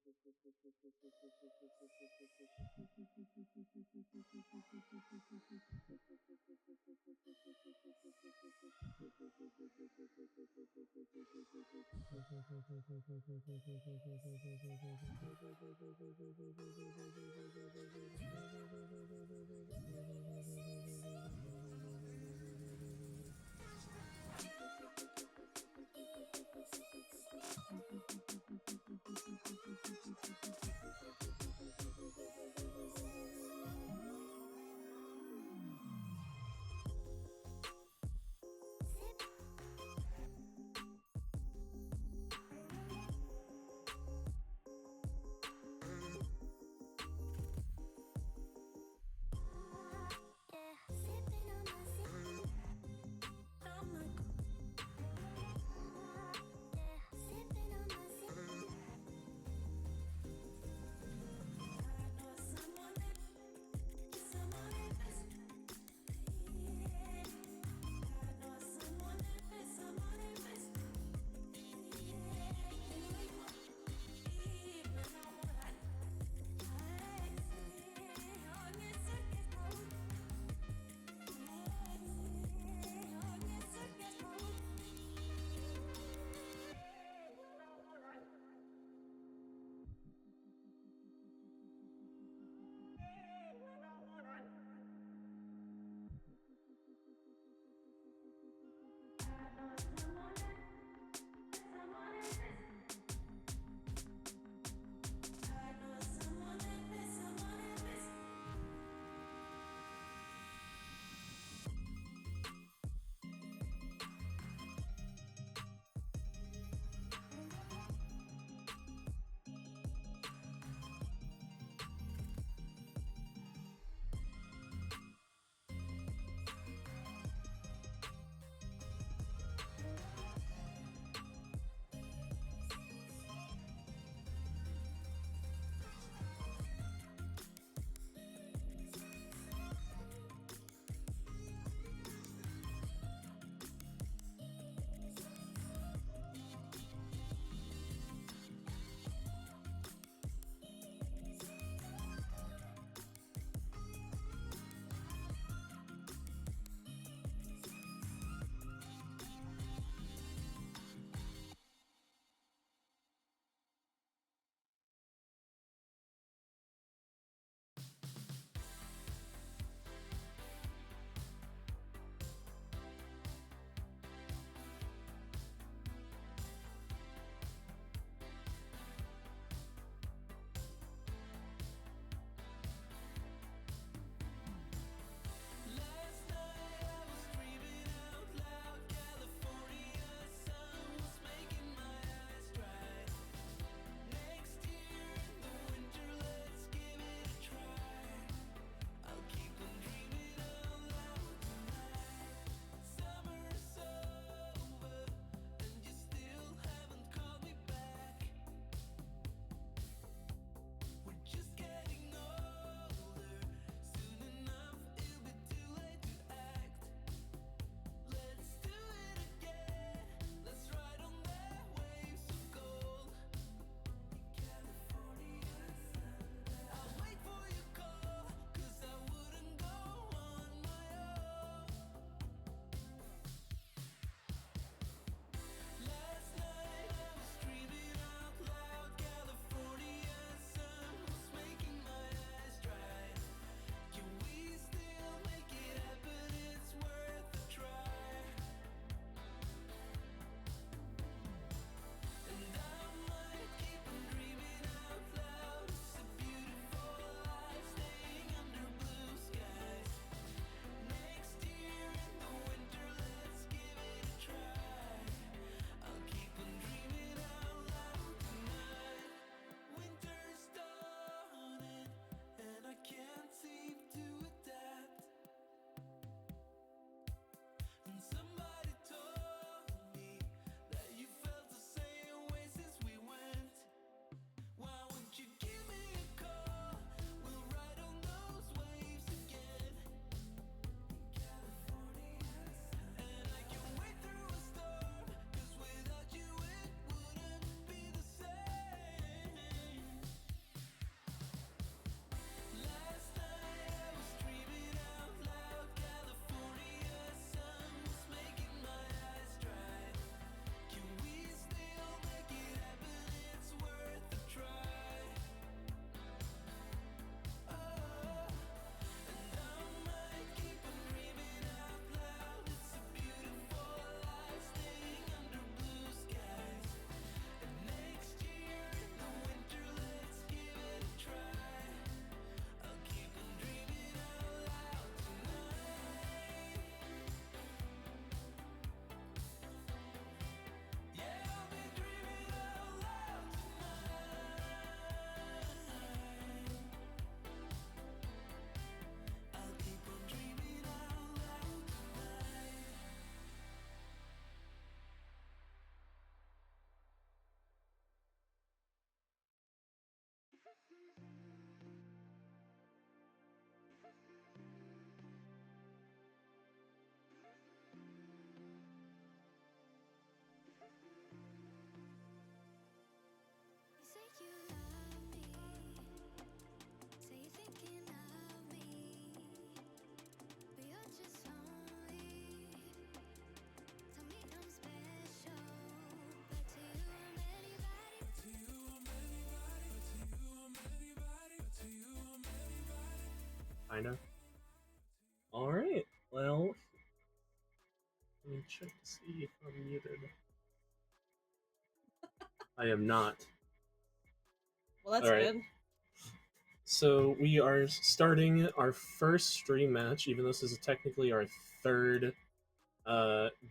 Yeah, sipping kinda. Alright, well, let me check to see if I'm muted. I am not. Well, that's Alright. good. So we are starting our first stream match, even though this is technically our third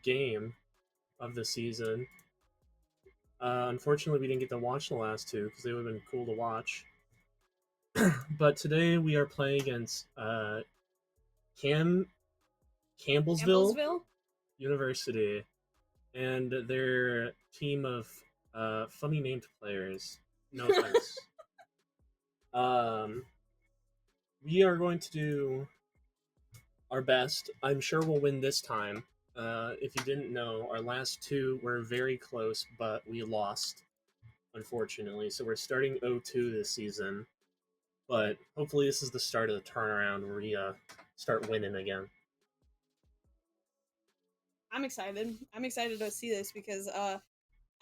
game of the season. Unfortunately, we didn't get to watch the last two because they would have been cool to watch. But today we are playing against Campbellsville Campbellsville? University and their team of funny named players. No offense. We are going to do our best. I'm sure we'll win this time. If you didn't know, our last two were very close, but we lost, unfortunately. So we're starting 0-2 this season. But hopefully this is the start of the turnaround where we start winning again. I'm excited. I'm excited to see this because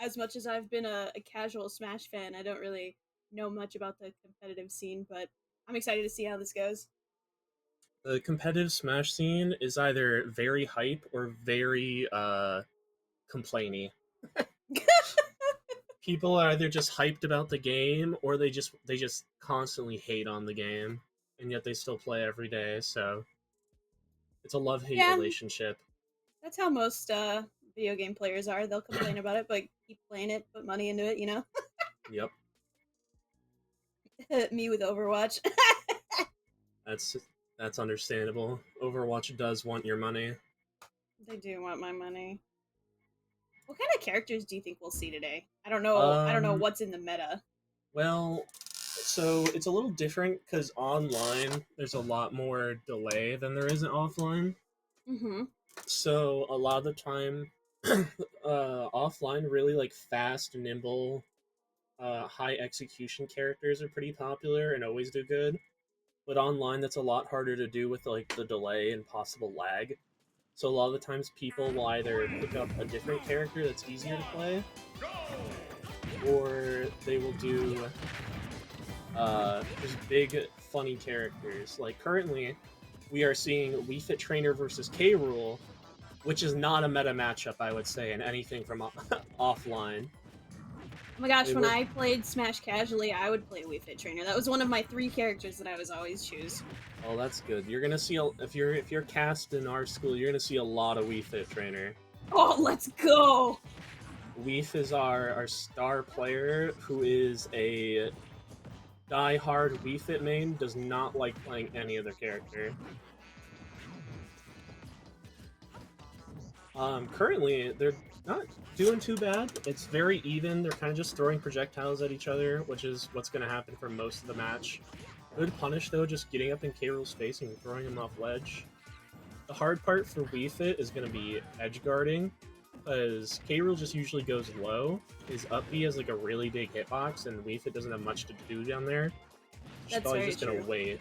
as much as I've been a casual Smash fan, I don't really know much about the competitive scene, but I'm excited to see how this goes. The competitive Smash scene is either very hype or very complainy. People are either just hyped about the game or they just constantly hate on the game, and yet they still play every day. So it's a love-hate relationship. That's how most video game players are. They'll complain about it, but keep playing it, put money into it, you know? Yep. Me with Overwatch. That's understandable. Overwatch does want your money. They do want my money. What kind of characters do you think we'll see today? I don't know. I don't know what's in the meta. Well, so it's a little different because online there's a lot more delay than there is in offline. Mm-hmm. So a lot of the time, offline really like fast, nimble, high execution characters are pretty popular and always do good. But online, that's a lot harder to do with like the delay and possible lag. So a lot of the times, people will either pick up a different character that's easier to play, or they will do just big, funny characters. Like currently, we are seeing Wii Fit Trainer versus K. Rool, which is not a meta matchup, I would say, in anything from offline. Oh my gosh, when I played Smash casually, I would play Wii Fit Trainer. That was one of my 3 characters that I was always choose. Oh, that's good. You're gonna see if you're cast in our school, you're gonna see a lot of Wii Fit Trainer. Oh, let's go! Weef is our star player, who is a die-hard Wii Fit main, does not like playing any other character. Currently, they're not doing too bad. It's very even. They're kind of just throwing projectiles at each other, which is what's going to happen for most of the match. Good punish, though, just getting up in K. Rool's face and throwing him off ledge. The hard part for Wii Fit is going to be edge guarding, because K. Rool just usually goes low. His up B has like a really big hitbox, and Wii Fit doesn't have much to do down there. She's probably just going to wait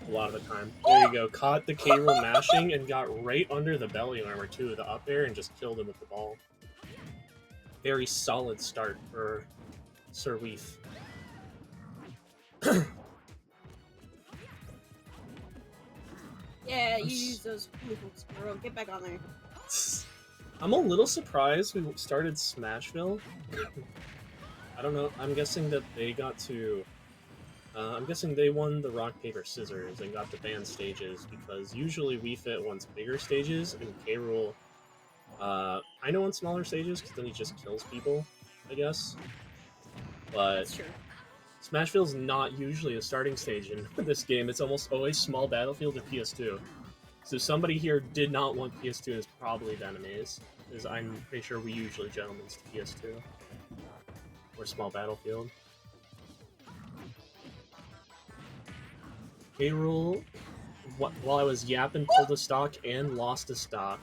a lot of the time. There you go. Caught the K. Rool mashing and got right under the belly armor, too, the up air, and just killed him with the ball. Very solid start for Sir Weef. Yeah, you use those hooks, bro. Get back on there. I'm a little surprised we started Smashville. I don't know. I'm guessing that they got to... I'm guessing they won the rock, paper, scissors and got the band stages, because usually Wii Fit wants bigger stages, and K. Rool I know on smaller stages, because then he just kills people, I guess. But that's true. Smashville's not usually a starting stage in this game. It's almost always small battlefield or PS2. So somebody here did not want PS2 and is probably Venomese, because I'm pretty sure we usually gentlemen's to PS2. Or small battlefield. K. Rool, while I was yapping, pulled a stock and lost a stock.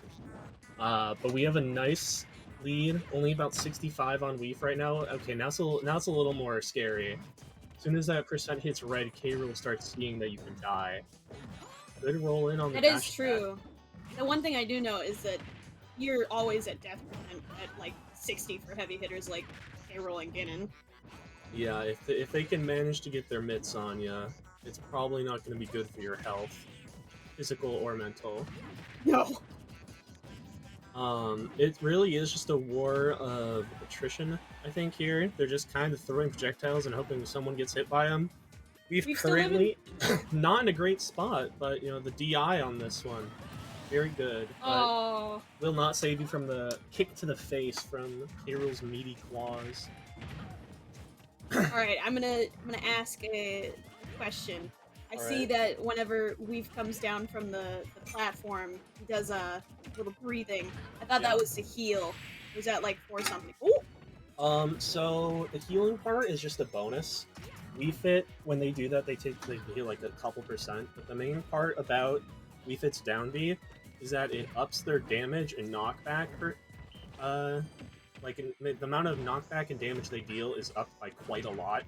But we have a nice lead, only about 65 on Weef right now. Okay, now it's a little more scary. As soon as that percent hits red, K. Rool starts seeing that you can die. Good roll in on the dash. That is true. The one thing I do know is that you're always at death percent at like 60 for heavy hitters like K. Rool and Ganon. Yeah, if they can manage to get their mitts on ya, it's probably not going to be good for your health, physical or mental. No. It really is just a war of attrition, I think, here. They're just kind of throwing projectiles and hoping someone gets hit by them. We've We've still living. currently not in a great spot, but, you know, the DI on this one, very good, but Oh. will not save you from the kick to the face from K-Rool's meaty claws. All right, I'm gonna ask a question. I see Alright. that whenever Weave comes down from the platform, he does a little breathing. I thought Yeah. that was to heal. Was that like for something? Ooh. So the healing part is just a bonus. Wii Fit, when they do that, they heal like a couple percent. But the main part about Wii Fit's down B is that it ups their damage and knockback. The amount of knockback and damage they deal is up by quite a lot.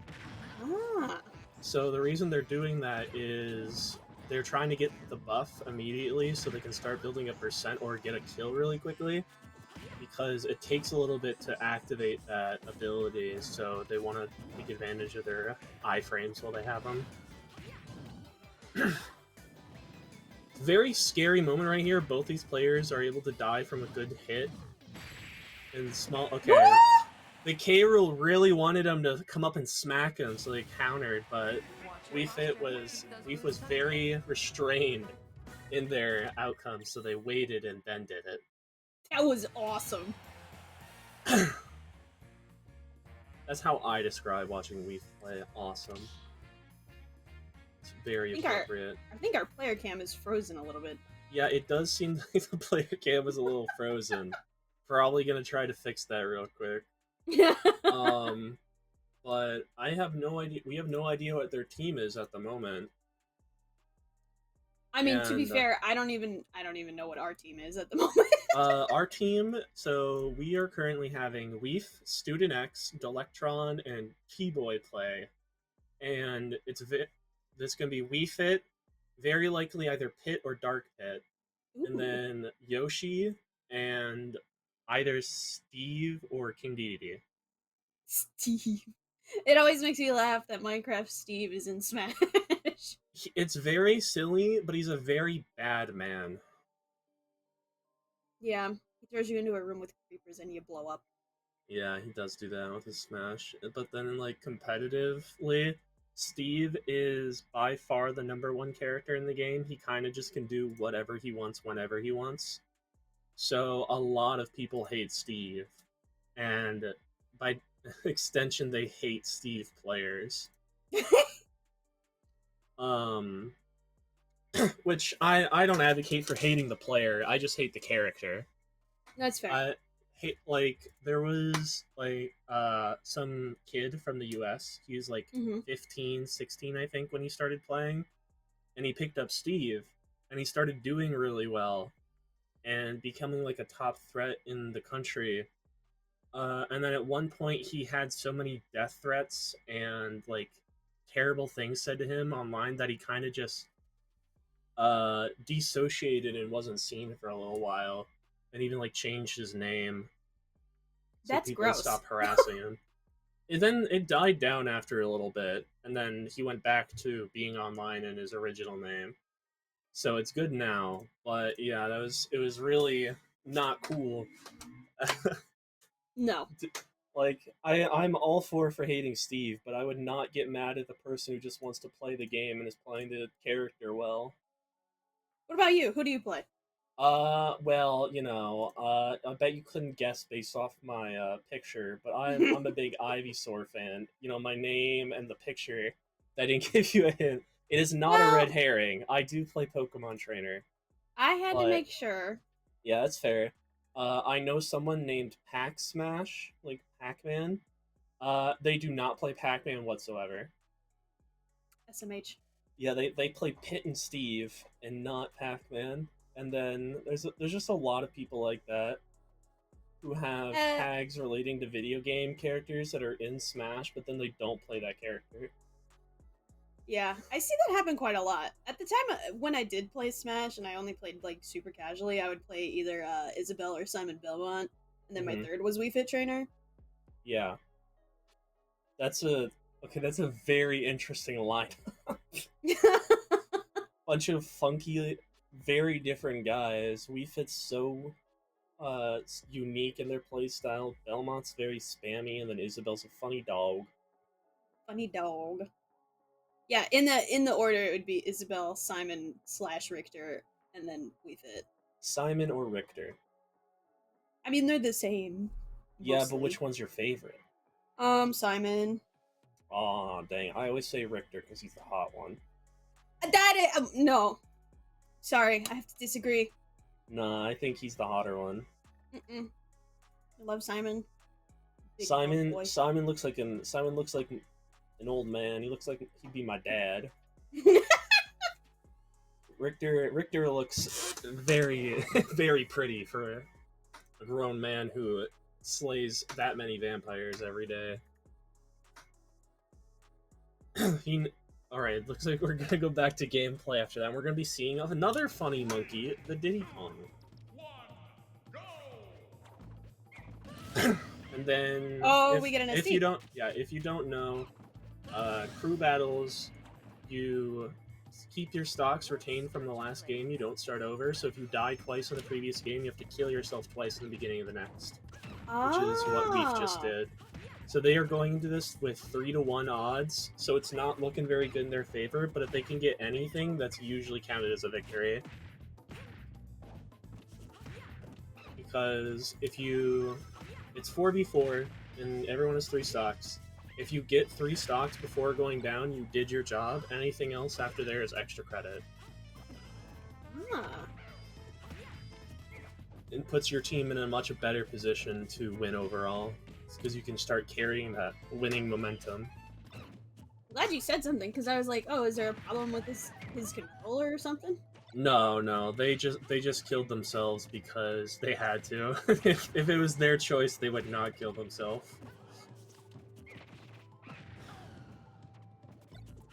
Ah. So the reason they're doing that is they're trying to get the buff immediately so they can start building a percent or get a kill really quickly, because it takes a little bit to activate that ability, so they want to take advantage of their iframes while they have them. Very scary moment right here. Both these players are able to die from a good hit. And small... Okay. The K-Rool really wanted him to come up and smack him, so they countered, but Weef was very restrained in their outcome, so they waited and then did it. That was awesome. That's how I describe watching Weef play. Awesome. It's very appropriate. I think our player cam is frozen a little bit. Yeah, it does seem like the player cam is a little frozen. Probably gonna try to fix that real quick. But I have no idea. We have no idea what their team is at the moment. I mean, to be fair, I don't even know what our team is at the moment. Our team, so we are currently having Weef, Student X, Delectron, and Keyboy play. And this gonna be Wii Fit, very likely either Pit or Dark Pit. Ooh. And then Yoshi and either Steve or King Dedede. Steve. It always makes me laugh that Minecraft Steve is in Smash. It's very silly, but he's a very bad man. Yeah, he throws you into a room with creepers and you blow up. Yeah, he does do that with his Smash. But then, like, competitively, Steve is by far the #1 character in the game. He kind of just can do whatever he wants whenever he wants. So a lot of people hate Steve. And by extension, they hate Steve players. Which I don't advocate for hating the player. I just hate the character. That's fair. I hate, like, there was like some kid from the US. He was like 15, 16, I think, when he started playing, and he picked up Steve, and he started doing really well and becoming like a top threat in the country. And then at one point he had so many death threats and like terrible things said to him online that he kind of just dissociated and wasn't seen for a little while, and even like changed his name so That's people gross. stopped harassing him. And then it died down after a little bit, and then he went back to being online in his original name. So it's good now, but yeah, it was really not cool. No. Like, I'm all for hating Steve, but I would not get mad at the person who just wants to play the game and is playing the character well. What about you? Who do you play? Well, you know, I bet you couldn't guess based off my picture, but I'm a big Ivysaur fan. You know, my name and the picture. That didn't give you a hint. It is not a red herring. I do play Pokemon Trainer. I had to make sure. Yeah, that's fair. I know someone named Pac Smash, like Pac-Man. They do not play Pac-Man whatsoever. SMH. Yeah, they play Pit and Steve and not Pac-Man. And then there's just a lot of people like that who have tags relating to video game characters that are in Smash, but then they don't play that character. Yeah, I see that happen quite a lot. At the time when I did play Smash, and I only played like super casually, I would play either Isabelle or Simon Belmont, and then my third was Wii Fit Trainer. Yeah, that's a Okay, that's a very interesting line. Bunch of funky, very different guys. We fit so unique in their play style. Belmont's very spammy, and then Isabel's a funny dog. Funny dog. Yeah, in the order it would be Isabel, Simon / Richter, and then we fit. Simon or Richter? I mean, they're the same. Yeah, but Mostly. which one's your favorite? Simon. Aw, dang. I always say Richter because he's the hot one. No. Sorry, I have to disagree. Nah, I think he's the hotter one. Mm-mm. I love Simon. Big Simon boy. Simon looks like an old man. He looks like he'd be my dad. Richter looks very very pretty for a grown man who slays that many vampires every day. All right, looks like we're gonna go back to gameplay after that. We're gonna be seeing another funny monkey, the Diddy Kong. And then, we get an if SD. you don't know, crew battles, you keep your stocks retained from the last game. You don't start over. So if you die twice in the previous game, you have to kill yourself twice in the beginning of the next, which is what Weef just did. So they are going into this with 3-1 odds, so it's not looking very good in their favor, but if they can get anything, that's usually counted as a victory. Because it's 4v4, and everyone has 3 stocks. If you get 3 stocks before going down, you did your job. Anything else after there is extra credit. It puts your team in a much better position to win overall. Because you can start carrying that winning momentum. I'm glad you said something, because I was like, oh, is there a problem with his controller or something? No, they just killed themselves because they had to. if it was their choice, they would not kill themselves.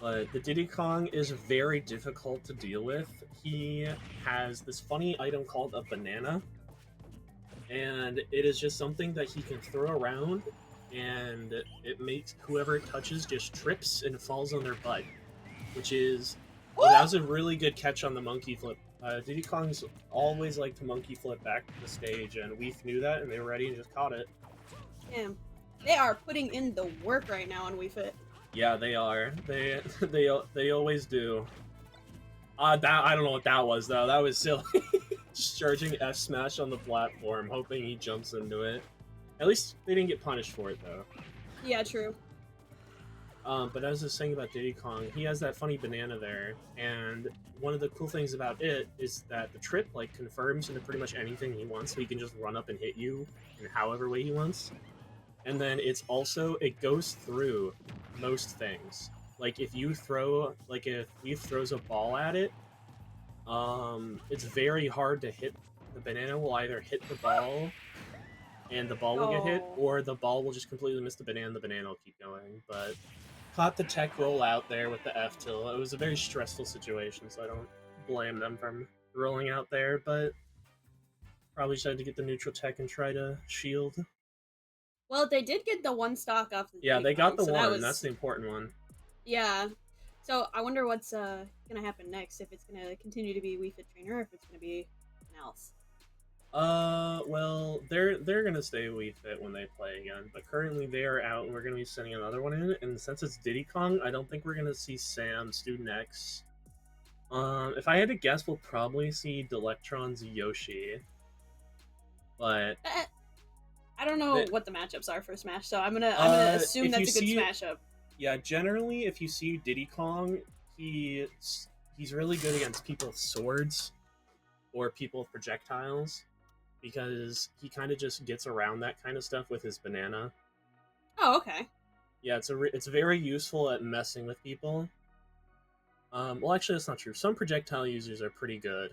But the Diddy Kong is very difficult to deal with. He has this funny item called a banana, and it is just something that he can throw around, and it makes whoever it touches just trips and falls on their butt, which is that was a really good catch on the monkey flip. Diddy Kong's always like to monkey flip back to the stage, and Weef knew that, and they were ready and just caught it. Damn, they are putting in the work right now on WeFit. Yeah, they are. They always do. I don't know what that was though. That was silly. Just charging F smash on the platform, hoping he jumps into it. At least they didn't get punished for it though. Yeah, true. But as I was saying about Diddy Kong, he has that funny banana there, and one of the cool things about it is that the trip confirms into pretty much anything he wants, so he can just run up and hit you in however way he wants. And then it goes through most things. Like if Weef throws a ball at it, it's very hard to hit. The banana will either hit the ball and the ball will get hit, or the ball will just completely miss the banana and the banana will keep going. But caught the tech roll out there with the F tilt. It was a very stressful situation, so I don't blame them from rolling out there, but probably just had to get the neutral tech and try to shield. Well, they did get the 1 stock off the Yeah, they got the so one. That's the important one. Yeah. So I wonder what's gonna happen next, if it's gonna continue to be WeFit Trainer or if it's gonna be something else. Well, they're gonna stay WeFit when they play again, but currently they are out, and we're gonna be sending another one in. And since it's Diddy Kong, I don't think we're gonna see Sam, Student X. If I had to guess, we'll probably see Delectron's Yoshi. But I don't know what the matchups are for Smash, so I'm gonna assume that's a good Smash up. Yeah, generally, if you see Diddy Kong, he's really good against people with swords or people with projectiles, because he kind of just gets around that kind of stuff with his banana. Oh, okay. Yeah, it's very useful at messing with people. Well, actually, that's not true. Some projectile users are pretty good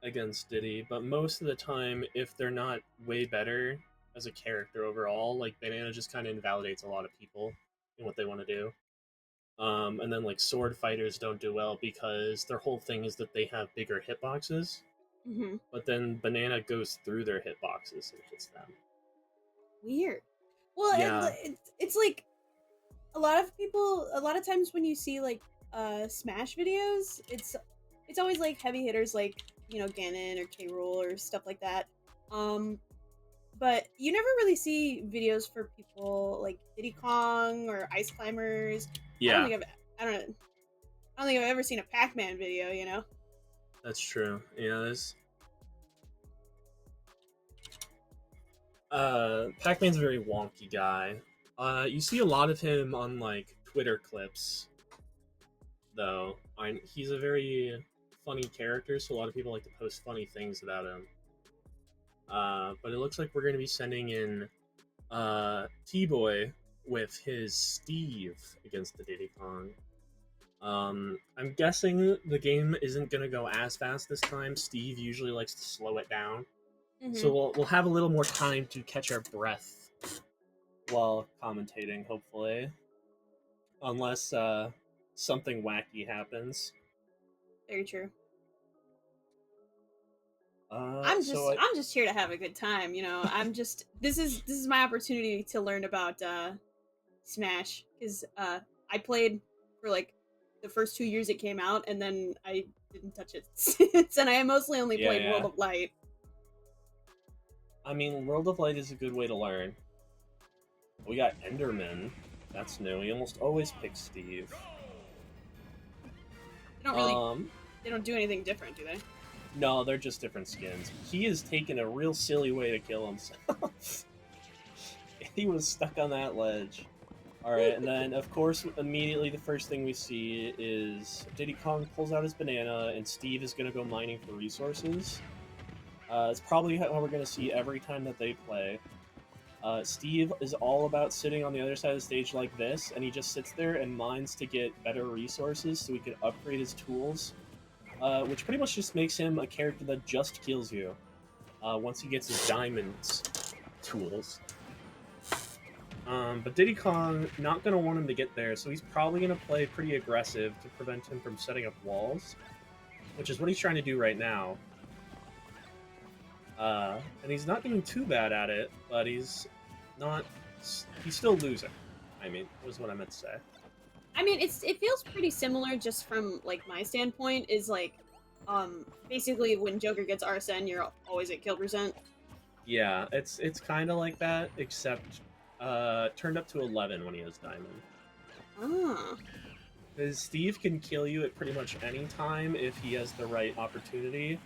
against Diddy, but most of the time, if they're not way better as a character overall, Banana just kind of invalidates a lot of people in what they want to do. And then sword fighters don't do well because their whole thing is that they have bigger hitboxes. Mm-hmm. But then Banana goes through their hitboxes and hits them. Weird. Well, Yeah, it's like a lot of people. A lot of times when you see like Smash videos, it's always like heavy hitters like Ganon or K. Rool or stuff like that. Um, but you never really see videos for people like Diddy Kong or Ice Climbers. I don't yeah, think I've I don't know. I don't think I've ever seen a Pac-Man video. that's true. Yeah, there's Pac-Man's a very wonky guy. You see a lot of him on like Twitter clips, though. He's a very funny character, so a lot of people like to post funny things about him. But it looks like we're going to be sending in T-Boy with his Steve against the Diddy Kong. I'm guessing the game isn't going to go as fast this time. Steve usually likes to slow it down. Mm-hmm. So we'll have a little more time to catch our breath while commentating, hopefully. Unless something wacky happens. Very true. So I'm just here to have a good time. I'm just this is my opportunity to learn about Smash because I played for like the first 2 years it came out, and then I didn't touch it since, and I mostly only yeah, played yeah. World of Light. I mean, World of Light is a good way to learn. We got Enderman. That's new. He almost always picks Steve. Um, They don't do anything different, do they? no, they're just different skins. He has taken a real silly way to kill himself. He was stuck on that ledge. Alright, and then, of course, immediately the first thing we see is Diddy Kong pulls out his banana, and Steve is going to go mining for resources. It's probably how we're going to see every time that they play. Steve is all about sitting on the other side of the stage like this, and he just sits there and mines to get better resources so he can upgrade his tools, which pretty much just makes him a character that just kills you once he gets his diamonds tools. But Diddy Kong not going to want him to get there, so he's probably going to play pretty aggressive to prevent him from setting up walls, which is what he's trying to do right now. And he's not doing too bad at it, but he's still losing. I mean, was what I meant to say. I mean, it feels pretty similar just from like my standpoint. Is like, basically when Joker gets RSN, you're always at kill percent. Yeah, it's kind of like that, except turned up to 11 when he has diamond. Ah. Because Steve can kill you at pretty much any time if he has the right opportunity.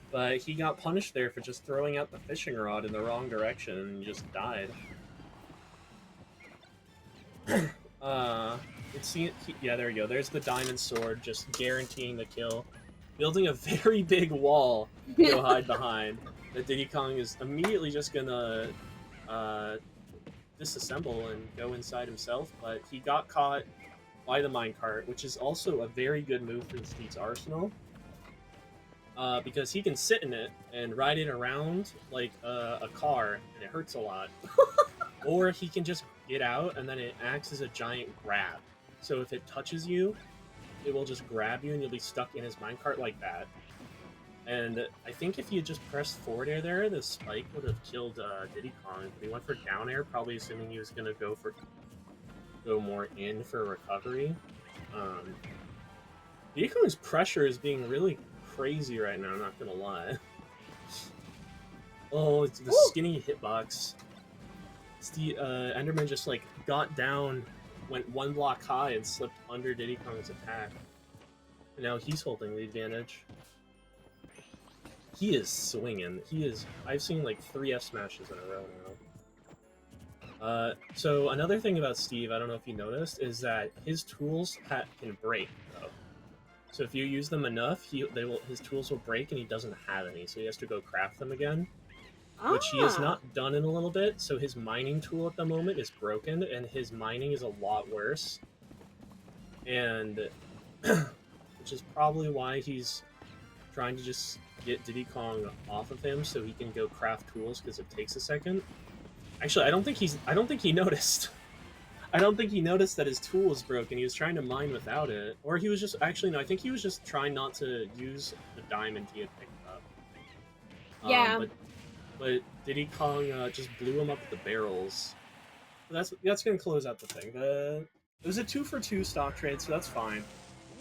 But he got punished there for just throwing out the fishing rod in the wrong direction and just died. Yeah, there we go. There's the diamond sword, just guaranteeing the kill. Building a very big wall to go hide behind. That Diddy Kong is immediately just gonna disassemble and go inside himself, but he got caught by the minecart, which is also a very good move for Steve's arsenal. Because he can sit in it and ride it around like a car, and it hurts a lot. Or he can just get out, and then it acts as a giant grab. So if it touches you, it will just grab you, and you'll be stuck in his minecart like that. And I think if he had just pressed forward air there, the spike would have killed Diddy Kong. But he went for down air, probably assuming he was going to go more in for recovery. Diddy Kong's pressure is being really crazy right now, I'm not gonna lie. Oh, it's the skinny hitbox. Enderman just like got down, went one block high, and slipped under Diddy Kong's attack. And now he's holding the advantage. He is swinging. I've seen like 3 F smashes in a row now. So another thing about Steve, I don't know if you noticed, is that his tools can break. So if you use them enough, his tools will break, and he doesn't have any, so he has to go craft them again, which he has not done in a little bit. So his mining tool at the moment is broken, and his mining is a lot worse, and which is probably why he's trying to just get Diddy Kong off of him so he can go craft tools, because it takes a second. Actually, I don't think he noticed. I don't think he noticed that his tool was broken. He was trying to mine without it. Or he was just... Actually, no, I think he was just trying not to use the diamond he had picked up. Yeah. But Diddy Kong just blew him up with the barrels. That's gonna close out the thing. It was a 2 for 2 stock trade, so that's fine.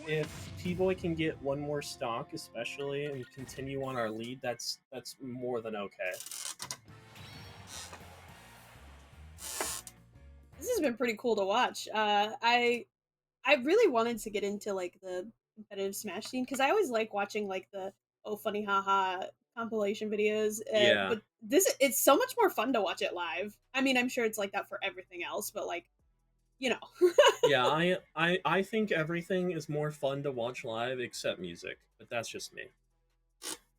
If T-Boy can get one more stock, especially, and continue on our lead, that's more than okay. This has been pretty cool to watch. I really wanted to get into like the competitive Smash scene because I always like watching like the oh funny haha compilation videos. Yeah, But this it's so much more fun to watch it live. I mean, I'm sure it's like that for everything else, but like you know, yeah. I think everything is more fun to watch live except music, but that's just me.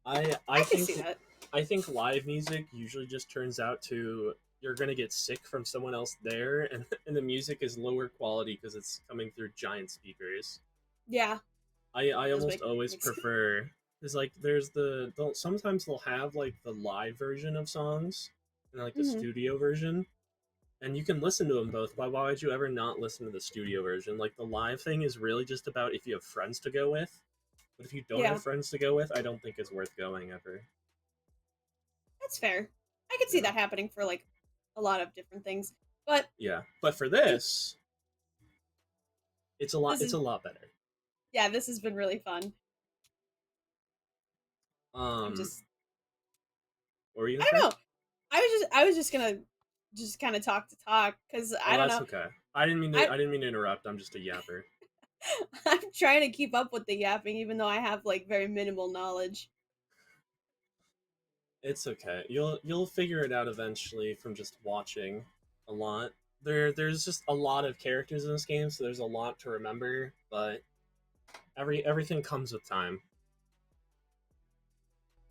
I I can think see that. I think live music usually just turns out to you're gonna get sick from someone else there, and, and the music is lower quality because it's coming through giant speakers. Yeah, I it does almost always make sense. prefer is like there's they'll sometimes they'll have like the live version of songs and like the Hmm. studio version, and you can listen to them both. Why would you ever not listen to the studio version? Like the live thing is really just about if you have friends to go with, but if you don't Yeah, have friends to go with, I don't think it's worth going ever. that's fair. I could see Yeah. that happening for like a lot of different things, but Yeah, but for in, this, it's a lot. this It's is a lot better. yeah, this has been really fun. I'm Um, just what were you I gonna say? don't know. I was just gonna just kind of talk to talk because Oh, I don't that's know. okay. I didn't mean to. I I didn't mean to interrupt. I'm just a yapper. I'm trying to keep up with the yapping, even though I have like very minimal knowledge. It's okay. You'll figure it out eventually from just watching a lot. There's just a lot of characters in this game, so there's a lot to remember. But everything comes with time.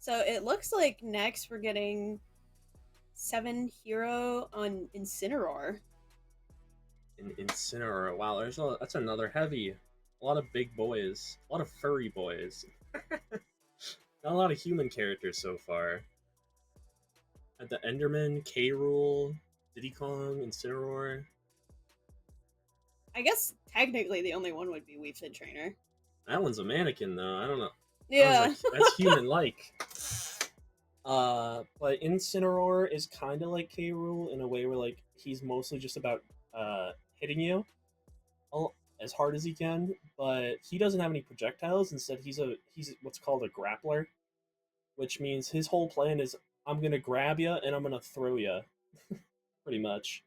So it looks like next we're getting 7 Hero on Incineroar. In Incineroar, wow, that's another heavy. A lot of big boys, a lot of furry boys. Not a lot of human characters so far. At the Enderman, K. Rool, Diddy Kong, Incineroar. I guess technically the only one would be Weave Trainer. That one's a mannequin though. I don't know. Yeah. That's human like. But Incineroar is kind of like K. Rool in a way where like he's mostly just about hitting you as hard as he can, but he doesn't have any projectiles. Instead, he's what's called a grappler, which means his whole plan is I'm gonna grab you and I'm gonna throw you, pretty much.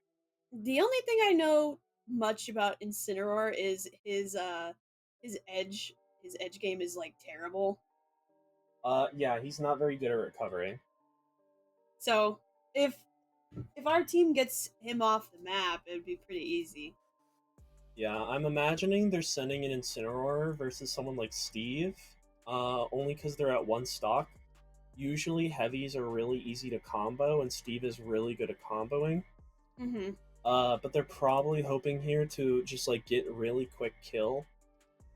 The only thing I know much about Incineroar is his edge his edge game is like terrible. Yeah, he's not very good at recovering. So if if our team gets him off the map, it would be pretty easy. Yeah, I'm imagining they're sending an Incineroar versus someone like Steve, only because they're at one stock. Usually, heavies are really easy to combo, and Steve is really good at comboing. Mm-hmm. But they're probably hoping here to just like get really quick kill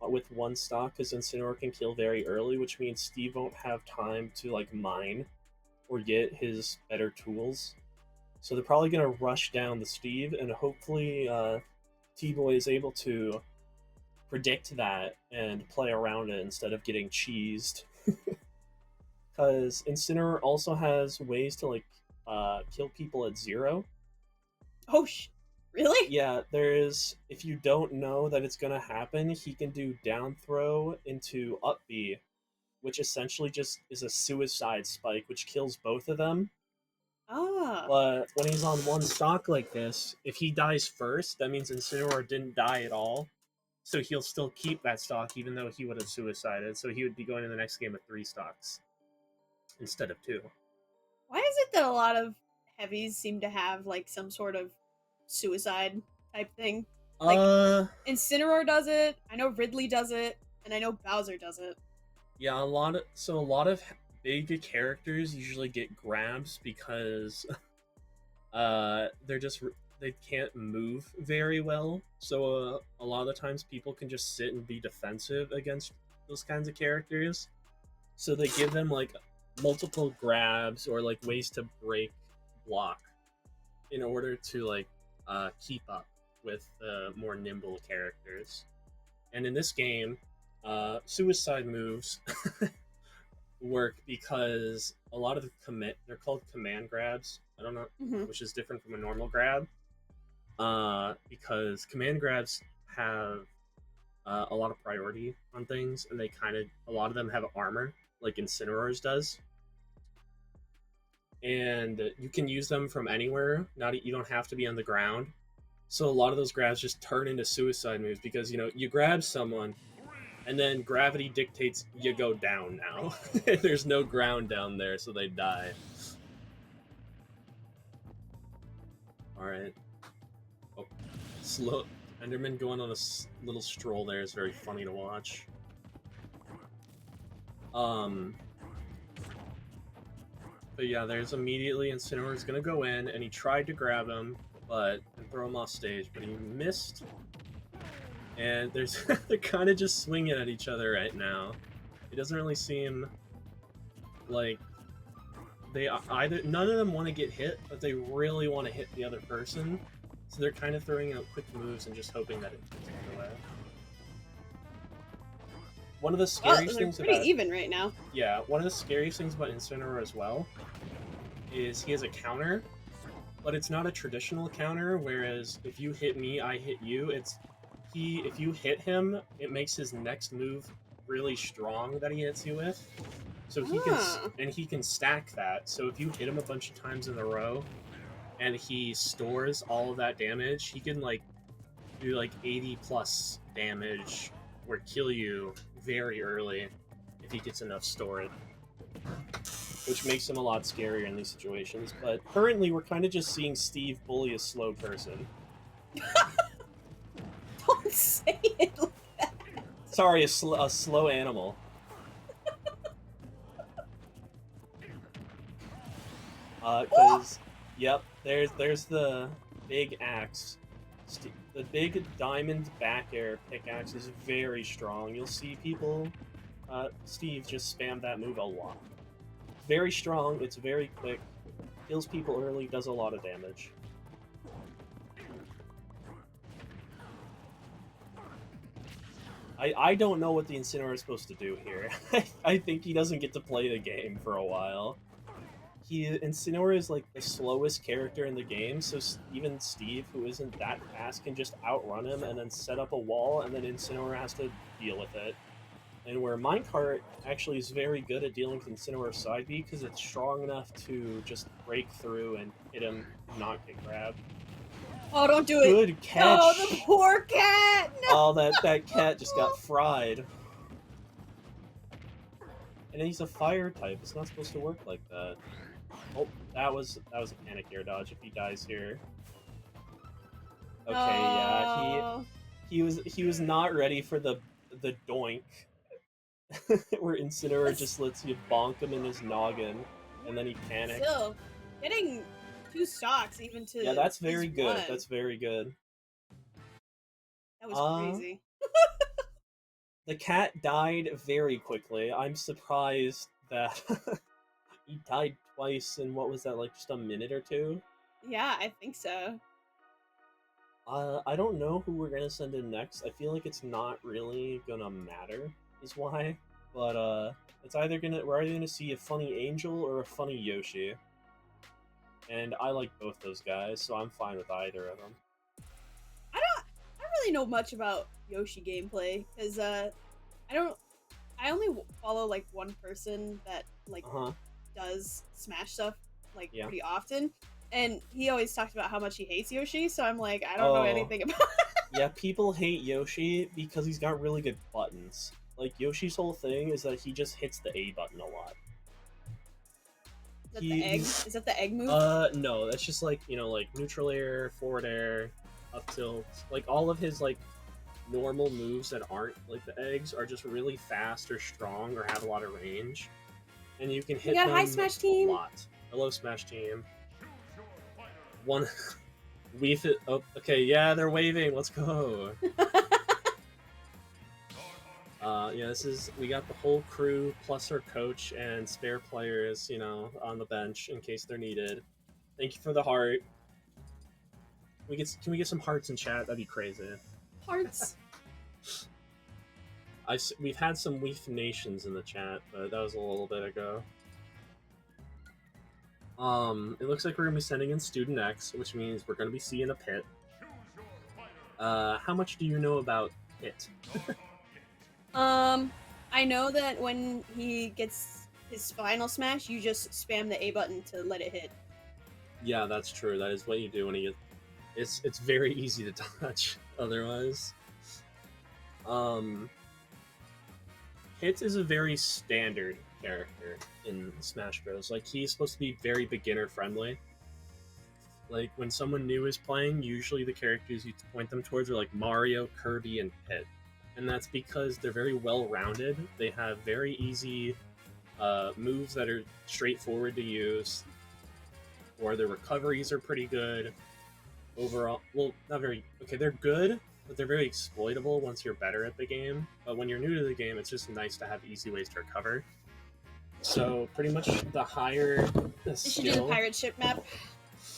with one stock, because Incineroar can kill very early, which means Steve won't have time to like mine or get his better tools. So they're probably gonna rush down the Steve, and hopefully T-Boy is able to predict that and play around it instead of getting cheesed. Because Incineroar also has ways to like kill people at 0. Oh really? Yeah, there is. If you don't know that it's gonna happen, he can do down throw into up B, which essentially just is a suicide spike, which kills both of them. Ah. But when he's on one stock like this, if he dies first, that means Incineroar didn't die at all. So he'll still keep that stock even though he would have suicided. So he would be going in the next game with 3 stocks instead of 2. Why is it that a lot of heavies seem to have like some sort of suicide type thing? Like Uh, Incineroar does it, I know Ridley does it, and I know Bowser does it. yeah, a lot of big characters usually get grabs because they can't move very well. So a lot of the times people can just sit and be defensive against those kinds of characters. So they give them like multiple grabs or like ways to break block in order to like keep up with more nimble characters. And in this game, suicide moves work because a lot of they're called command grabs. I don't know, Hmm. which is different from a normal grab. because command grabs have a lot of priority on things, and a lot of them have armor, like Incineroar's does, and you can use them from anywhere. You don't have to be on the ground. So a lot of those grabs just turn into suicide moves because you grab someone, and then gravity dictates you go down now. There's no ground down there, so they die. All right. Oh, slow. Enderman going on a little stroll there is very funny to watch. But yeah, there's immediately Incineroar's gonna go in, and he tried to grab him, and throw him off stage, but he missed. And they're kind of just swinging at each other right now. It doesn't really seem like none of them want to get hit, but they really want to hit the other person. So they're kind of throwing out quick moves and just hoping that it gets away. One of the scariest things pretty even right now. Yeah, one of the scariest things about Incineroar as well is he has a counter, but it's not a traditional counter. Whereas if you hit me, I hit you. If you hit him, it makes his next move really strong that he hits you with. So he can stack that. So if you hit him a bunch of times in a row, and he stores all of that damage, he can do 80 plus damage or kill you very early if he gets enough stored, which makes him a lot scarier in these situations. But currently, we're kind of just seeing Steve bully a slow person. Don't say it like that. Sorry, a slow animal. Because, yep, there's the big axe. The big diamond back air pickaxe is very strong. You'll see people, Steve just spam that move a lot. Very strong, it's very quick, kills people early, does a lot of damage. I don't know what the Incineroar is supposed to do here. I think he doesn't get to play the game for a while. Incineroar is like the slowest character in the game, so even Steve, who isn't that fast, can just outrun him and then set up a wall, and then Incineroar has to deal with it. And where Minecart actually is very good at dealing with Incineroar's side B because it's strong enough to just break through and hit him, not get grabbed. Oh, don't do it! Good catch! Oh, the poor cat! No! Oh, that cat just got fried. And he's a fire type. It's not supposed to work like that. Oh, that was a panic air dodge if he dies here. Okay, yeah, he was not ready for the doink. Where Incineroar just lets you bonk him in his noggin, and then he panics. Still, getting 2 stocks even to yeah, that's very good. One. That's very good. That was crazy. The cat died very quickly. I'm surprised that he died twice in what was that, like just a minute or two? Yeah, I think so. I don't know who we're gonna send in next. I feel like it's not really gonna matter, is why. But we're either gonna see a funny Angel or a funny Yoshi. And I like both those guys, so I'm fine with either of them. I don't really know much about Yoshi gameplay because I only follow like one person that does Smash stuff pretty often, and he always talked about how much he hates Yoshi. So I'm like, I don't know anything about it. Yeah, people hate Yoshi because he's got really good buttons. Like Yoshi's whole thing is that he just hits the A button a lot. Is that the egg? Is that the egg move? No, that's just like neutral air, forward air, up tilt. Like all of his normal moves that aren't like the eggs are just really fast or strong or have a lot of range, and you can hit them high Smash team. A lot. Hello, Smash team. One, weave it. Oh, okay, yeah, they're waving. Let's go. Yeah, we got the whole crew plus our coach and spare players, on the bench in case they're needed. Thank you for the heart. Can we get some hearts in chat? That'd be crazy. Hearts. We've had some Weef Nations in the chat, but that was a little bit ago. It looks like we're gonna be sending in Student X, which means we're gonna be seeing a pit. How much do you know about Hit? I know that when he gets his final smash, you just spam the A button to let it hit. Yeah, that's true. That is what you do when you get. It's very easy to touch. Otherwise, um, Hit is a very standard character in Smash Bros. Like he's supposed to be very beginner friendly. Like when someone new is playing, usually the characters you point them towards are like Mario, Kirby, and Pit, and that's because they're very well rounded. They have very easy moves that are straightforward to use, or their recoveries are pretty good. Overall, well, not very okay. They're good, but they're very exploitable once you're better at the game. But when you're new to the game, it's just nice to have easy ways to recover. So pretty much the higher the They should do the skill, pirate ship map.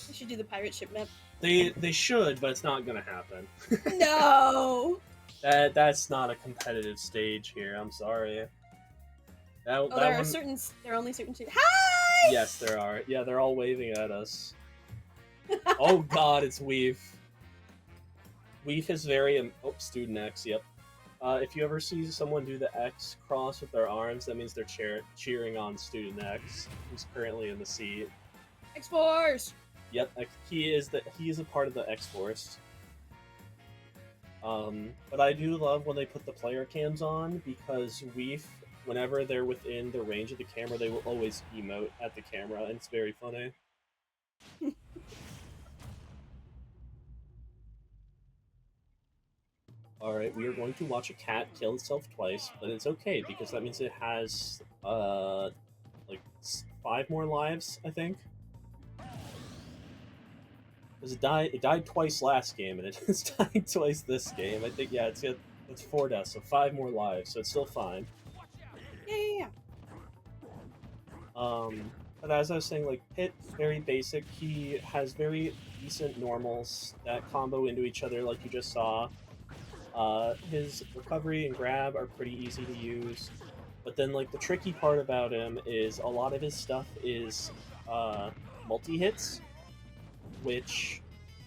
They should do the pirate ship map. they should, but it's not gonna happen. No. That's not a competitive stage here. I'm sorry. Oh, That there are one, certain. There are only certain. Hi. yes, there are. Yeah, they're all waving at us. Oh God, it's Weave. Weave is very Student X. Yep. If you ever see someone do the X cross with their arms, that means they're cheering on Student X, who's currently in the seat. X Force. Yep, he is a part of the X Force. But I do love when they put the player cams on because Weave, whenever they're within the range of the camera, they will always emote at the camera, and it's very funny. Alright, we are going to watch a cat kill itself twice, but it's okay because that means it has, like 5 more lives, I think. Because it died twice last game, and it has died twice this game. I think, yeah, it's 4 deaths, so 5 more lives, so it's still fine. Yeah. But as I was saying, like, Pit, very basic. He has very decent normals that combo into each other, like you just saw. His recovery and grab are pretty easy to use. But then, like, the tricky part about him is a lot of his stuff is multi-hits, which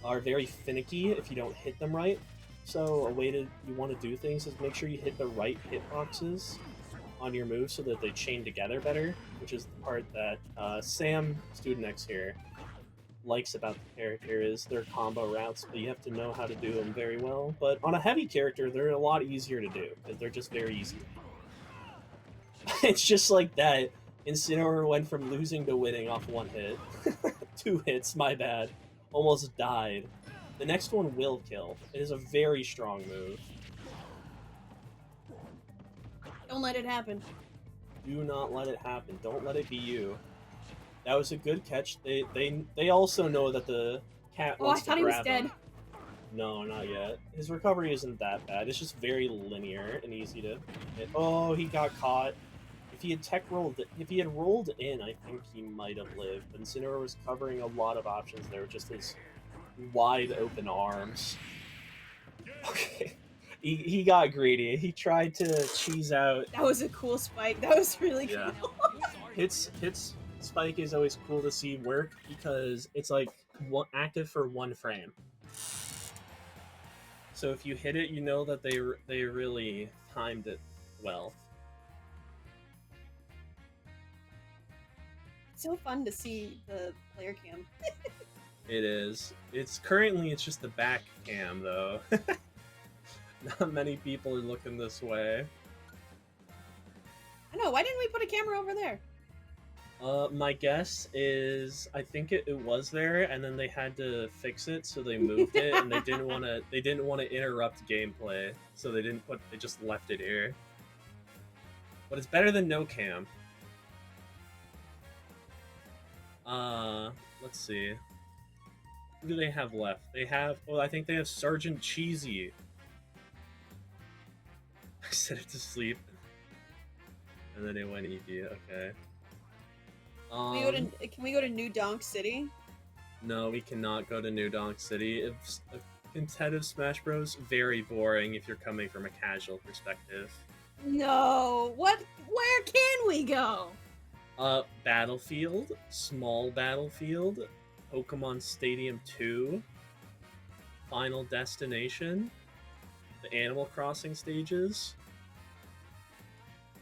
are very finicky if you don't hit them right. So a way you want to do things is make sure you hit the right hitboxes on your moves so that they chain together better, which is the part that Sam, Student X here, likes about the character is their combo routes, but you have to know how to do them very well. But on a heavy character, they're a lot easier to do, because they're just very easy. It's just like that. Incineroar went from losing to winning off 1 hit. 2 hits, my bad. Almost died. The next one will kill. It is a very strong move. Don't let it happen. Do not let it happen. Don't let it be you. That was a good catch. They also know that the cat wants to grab him. Oh, I thought he was dead. No, not yet. His recovery isn't that bad. It's just very linear and easy to hit. Oh, he got caught. If he had rolled in, I think he might have lived. But Incineroar was covering a lot of options there with just his wide open arms. Okay. He got greedy. He tried to cheese out. That was a cool spike. That was really Yeah. cool. Hits spike is always cool to see work because it's like active for 1 frame. So if you hit it, you know that they really timed it well. It's so fun to see the player cam. It is. It's just the back cam though. Not many people are looking this way. I know. Why didn't we put a camera over there? My guess is I think it was there, and then they had to fix it, so they moved it, and they didn't want to interrupt gameplay, so they just left it here. But it's better than no cam. Let's see. Who do they have left? I think they have Sergeant Cheesy. I set it to sleep. And then it went Eevee, okay. Can we go to New Donk City? No, we cannot go to New Donk City. It's a competitive Smash Bros. Very boring if you're coming from a casual perspective. No. What? Where can we go? Battlefield, Small Battlefield, Pokemon Stadium 2. Final Destination, the Animal Crossing stages,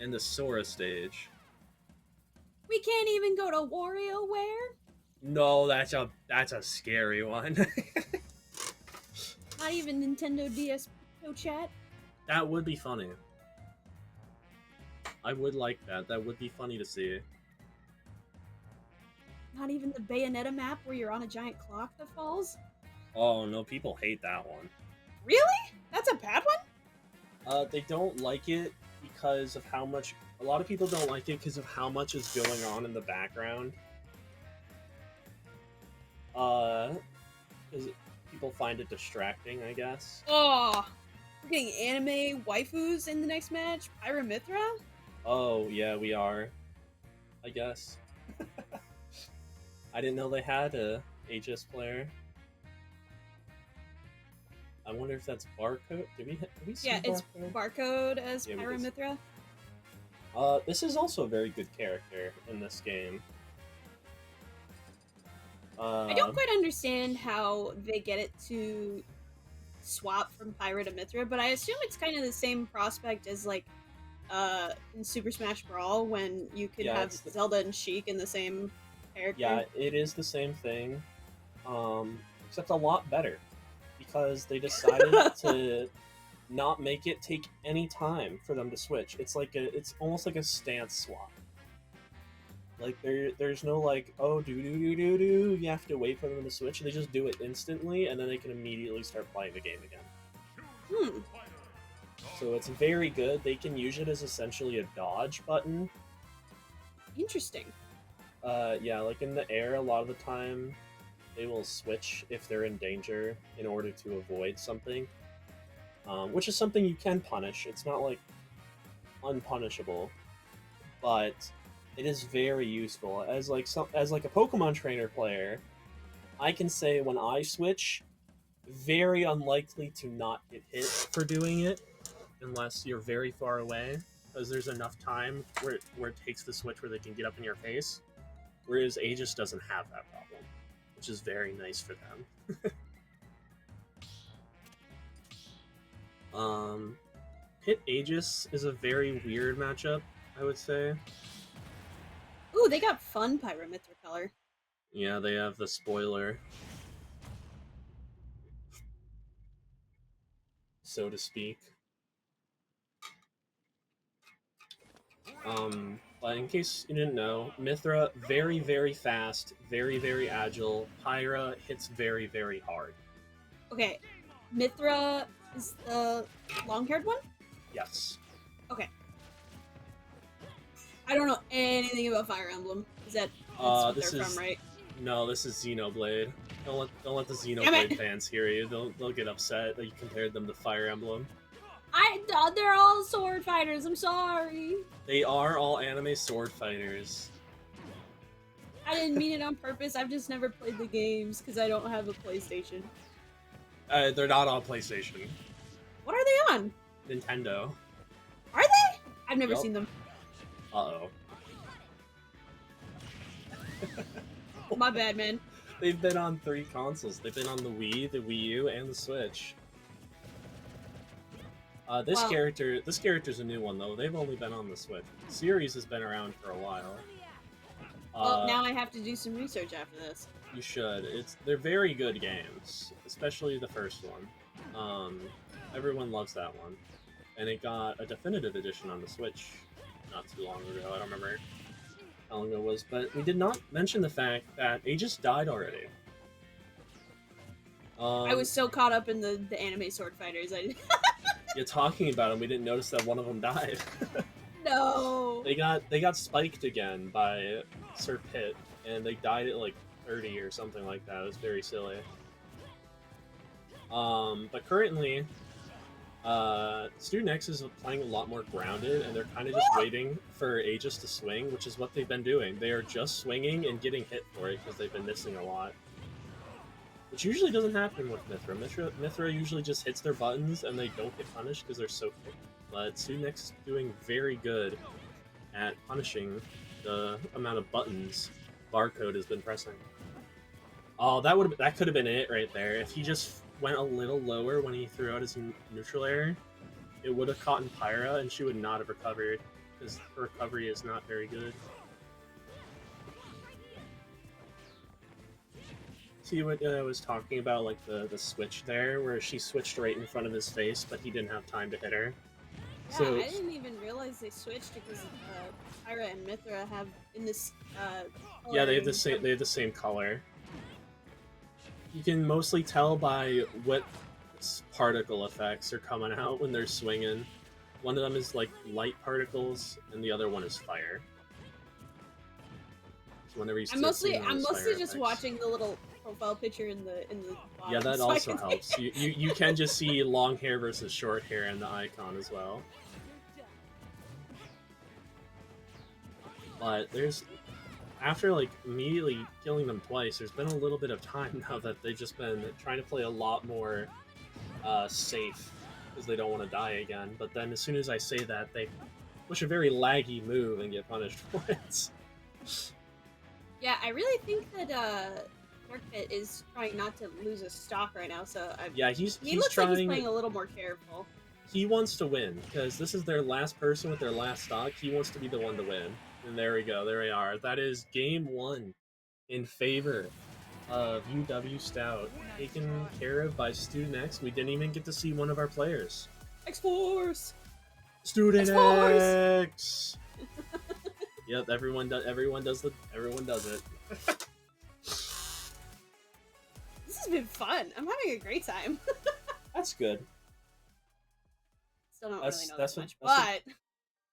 and the Sora stage. We can't even go to WarioWare? No, that's a scary one. Not even Nintendo DS Pico Chat? That would be funny. I would like that. That would be funny to see. Not even the Bayonetta map where you're on a giant clock that falls? Oh no, people hate that one. Really? That's a bad one? They don't like it because of how much. A lot of people don't like it because of how much is going on in the background. Because people find it distracting, I guess. Oh, we're getting anime waifus in the next match? Pyramithra? Oh yeah, we are. I guess. I didn't know they had a Aegis player. I wonder if that's Barcode. Did we see Yeah, it's Barcode? Barcode as Yeah, we did. Pyramithra. This is also a very good character in this game. I don't quite understand how they get it to swap from Pyra to Mithra, but I assume it's kind of the same prospect as like in Super Smash Brawl when you could have Zelda and Sheik in the same character. Yeah, it is the same thing, except a lot better because they decided to not make it take any time for them to switch. It's almost like a stance swap. Like there's no like, oh, do you have to wait for them to switch. They just do it instantly, and then they can immediately start playing the game again. So it's very good. They can use it as essentially a dodge button. Interesting. Yeah, like in the air, a lot of the time, they will switch if they're in danger in order to avoid something. Which is something you can punish. It's not like unpunishable, but it is very useful as like a Pokemon trainer player. I can say when I switch, very unlikely to not get hit for doing it, unless you're very far away, because there's enough time where it takes the switch where they can get up in your face. Whereas Aegis doesn't have that problem, which is very nice for them. Hit Aegis is a very weird matchup, I would say. Ooh, they got fun Pyramithra color. Yeah, they have the spoiler, so to speak. But in case you didn't know, Mithra, very, very fast, very, very agile. Pyra hits very, very hard. Okay, Mithra is the long-haired one? Yes. Okay. I don't know anything about Fire Emblem. Is that This what they're is from, right? No, this is Xenoblade. Don't let the Xenoblade fans hear you. They'll get upset that you compared them to Fire Emblem. They're all sword fighters. I'm sorry. They are all anime sword fighters. I didn't mean it on purpose. I've just never played the games because I don't have a PlayStation. They're not on PlayStation. What are they on? Nintendo. Are they? I've never seen them. Uh-oh. My bad, man. They've been on 3 consoles. They've been on the Wii, the Wii U, and the Switch. This character's a new one though. They've only been on the Switch. The series has been around for a while. Well, now I have to do some research after this. You should. They're very good games, especially the first one. Everyone loves that one, and it got a definitive edition on the Switch not too long ago. I don't remember how long it was, but we did not mention the fact that Aegis died already. I was so caught up in the anime sword fighters. You're talking about them. We didn't notice that one of them died. No. They got spiked again by Sir Pitt, and they died at like 30 or something like that. It was very silly. But currently, Student X is playing a lot more grounded, and they're kind of just waiting for Aegis to swing, which is what they've been doing. They are just swinging and getting hit for it because they've been missing a lot. Which usually doesn't happen with Mithra. Mithra usually just hits their buttons and they don't get punished because they're so quick. But Student X is doing very good at punishing the amount of buttons Barcode has been pressing. Oh, that could have been it right there. If he just went a little lower when he threw out his neutral air, it would have caught in Pyra, and she would not have recovered, because her recovery is not very good. See what I was talking about, like the switch there, where she switched right in front of his face, but he didn't have time to hit her. Yeah, So I didn't even realize they switched because Pyra and Mithra have in this. yeah, they have the coloring- same. They have the same color. You can mostly tell by what particle effects are coming out when they're swinging. One of them is like light particles, and the other one is fire. So whenever you I'm start seeing mostly those fire just effects. watching the little profile picture in the bottom. Yeah, that so I also can helps. You can just see long hair versus short hair in the icon as well. But there's after like immediately killing them twice, there's been a little bit of time now that they've just been trying to play a lot more safe because they don't want to die again. But then as soon as I say that, they push a very laggy move and get punished for it. Yeah, I really think that Darkpit is trying not to lose a stock right now. So Yeah, he he's looks trying. like he's playing a little more careful. He wants to win because this is their last person with their last stock. He wants to be the one to win. And there we go. There we are. That is game one in favor of UW-Stout, taken care of by Student X. We didn't even get to see one of our players. X-Force! Student X-Force! X. Yep, everyone does. Everyone does it. This has been fun. I'm having a great time. That's good. Still don't That's- really know that's that what- much, that's but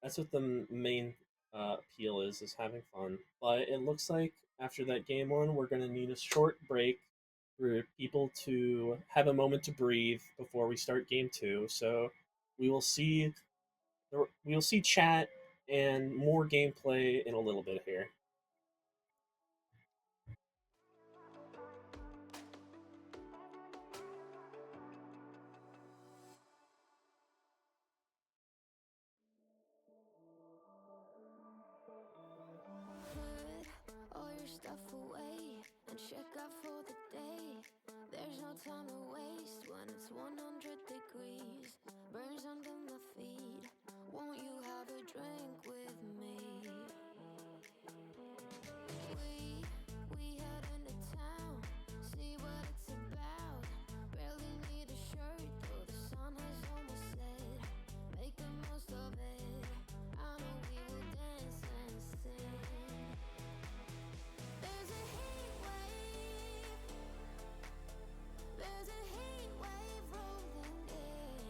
That's what the main appeal is having fun. But it looks like after that game one, we're gonna need a short break for people to have a moment to breathe before we start game two. So we will see chat and more gameplay in a little bit here. Put all your stuff away and check out for the day. There's no time to waste when it's 100 degrees. Burns under my feet. Won't you have a drink with me? We head into town, see what it's about. Barely need a shirt though the sun has almost set. Make the most of it. I know we will dance and sing. There's a heat wave. There's a heat wave rolling in.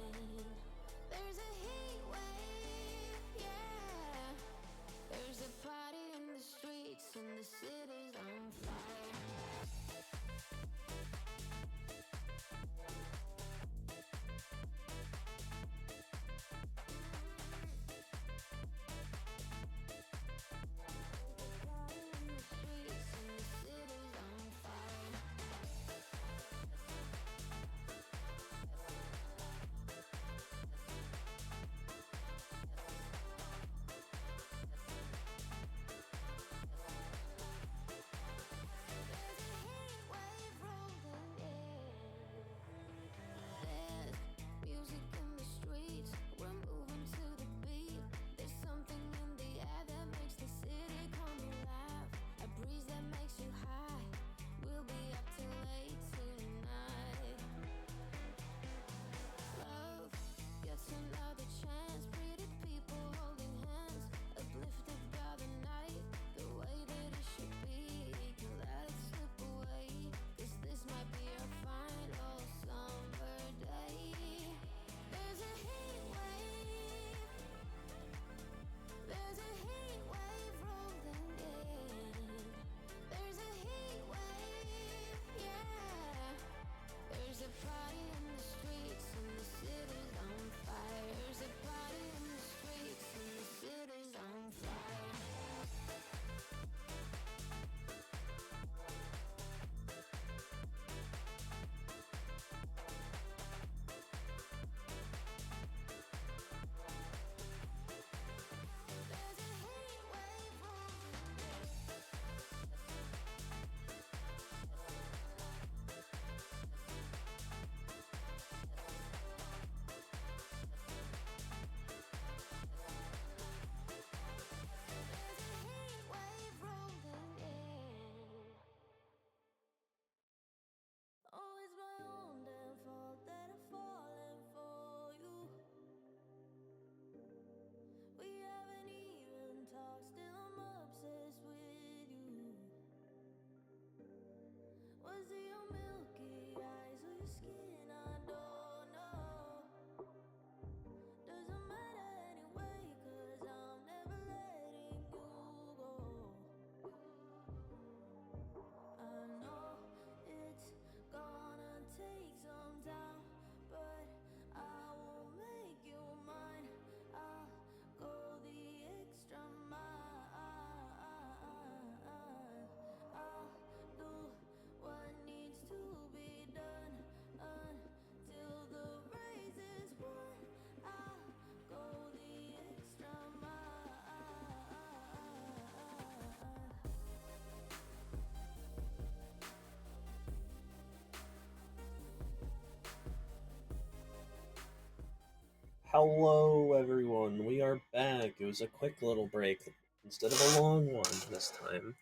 Hello, everyone. We are back. It was a quick little break instead of a long one this time.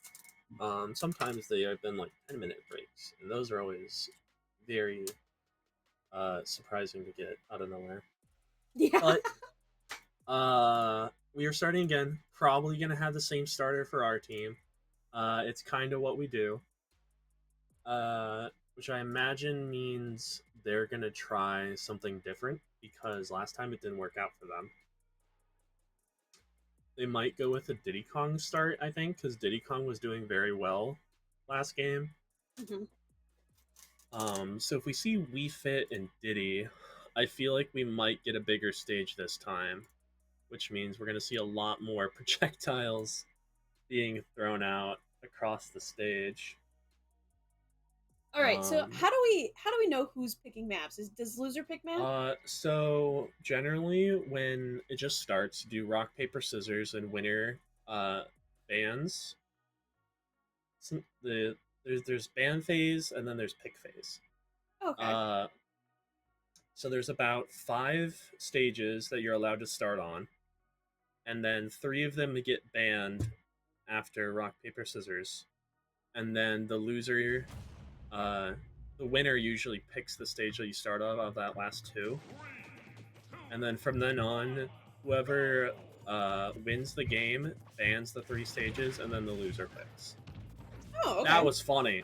Sometimes they have been like 10-minute breaks, and those are always very surprising to get out of nowhere. Yeah. But we are starting again. Probably gonna have the same starter for our team. It's kind of what we do. Which I imagine means they're gonna try something different because last time it didn't work out for them. They might go with a Diddy Kong start, I think, because Diddy Kong was doing very well last game. Mhm. So if we see Wii Fit and Diddy, I feel like we might get a bigger stage this time, which means we're gonna see a lot more projectiles being thrown out across the stage. All right. So Um, how do we know who's picking maps? Does loser pick map? So generally when it just starts, do rock paper scissors and winner bans. There's ban phase and then there's pick phase. Okay. Uh, so there's about 5 stages that you're allowed to start on, and then 3 of them get banned after rock paper scissors, and then the winner usually picks the stage that you start on of that last 2, and then from then on, whoever wins the game bans the 3 stages, and then the loser picks. Oh, okay. That was funny.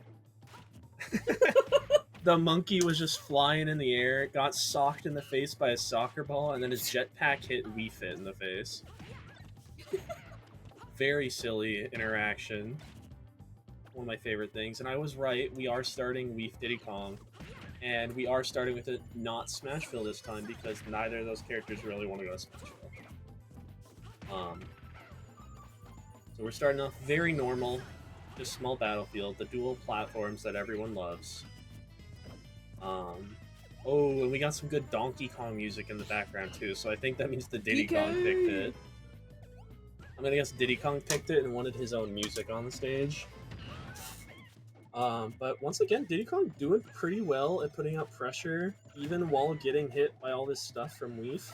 The monkey was just flying in the air, got socked in the face by a soccer ball, and then his jetpack hit Wii Fit in the face. Very silly interaction. One of my favorite things. And I was right, we are starting Wii Diddy Kong. And we are starting with it not Smashville this time because neither of those characters really want to go to Smashville. So we're starting off very normal, just small battlefield, the dual platforms that everyone loves. Oh, and we got some good Donkey Kong music in the background too, so I think that means the Diddy Kong picked it. I'm gonna guess Diddy Kong picked it and wanted his own music on the stage. But once again, Diddy Kong doing pretty well at putting out pressure, even while getting hit by all this stuff from Weef.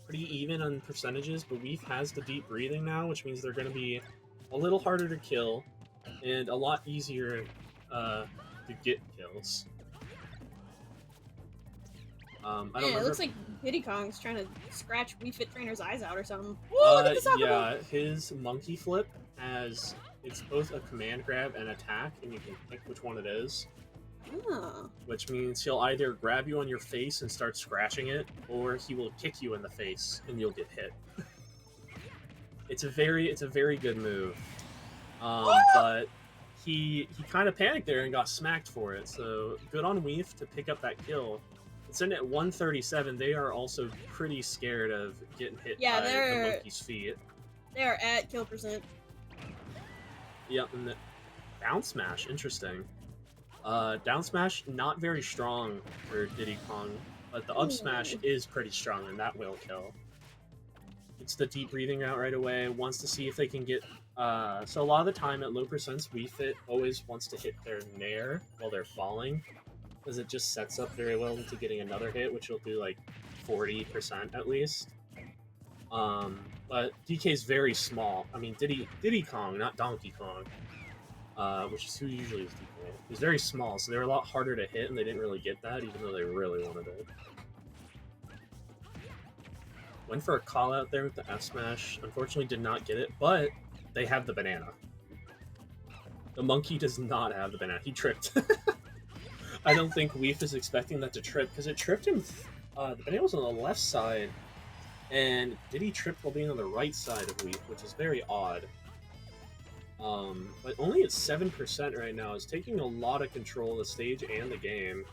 Pretty even on percentages, but Weef has the deep breathing now, which means they're gonna be a little harder to kill and a lot easier to get kills. It looks like Diddy Kong's trying to scratch Wii Fit Trainer's eyes out or something. Whoa, look at this yeah, his monkey flip has it's both a command grab and attack, and you can pick which one it is. Oh. Which means he'll either grab you on your face and start scratching it, or he will kick you in the face and you'll get hit. It's a very good move. But he kind of panicked there and got smacked for it. So good on Weef to pick up that kill. It's in at 137. They are also pretty scared of getting hit by the monkey's feet. They're at kill percent. Yep, and the down smash, interesting. Down smash, not very strong for Diddy Kong, but the up smash is pretty strong, and that will kill. It's the deep breathing route right away, wants to see if they can get... so a lot of the time at low percents, Wii Fit always wants to hit their nair while they're falling, because it just sets up very well into getting another hit, which will do like 40% at least. But DK's very small. I mean, Diddy Kong, not Donkey Kong, which is who usually is DK. He's very small, so they're a lot harder to hit, and they didn't really get that, even though they really wanted it. Went for a call out there with the F smash. Unfortunately, did not get it, but they have the banana. The monkey does not have the banana. He tripped. I don't think Weef is expecting that to trip, because it tripped him. The banana was on the left side, and Diddy tripped while being on the right side of Weef, which is very odd. But only at 7% right now, is taking a lot of control of the stage and the game.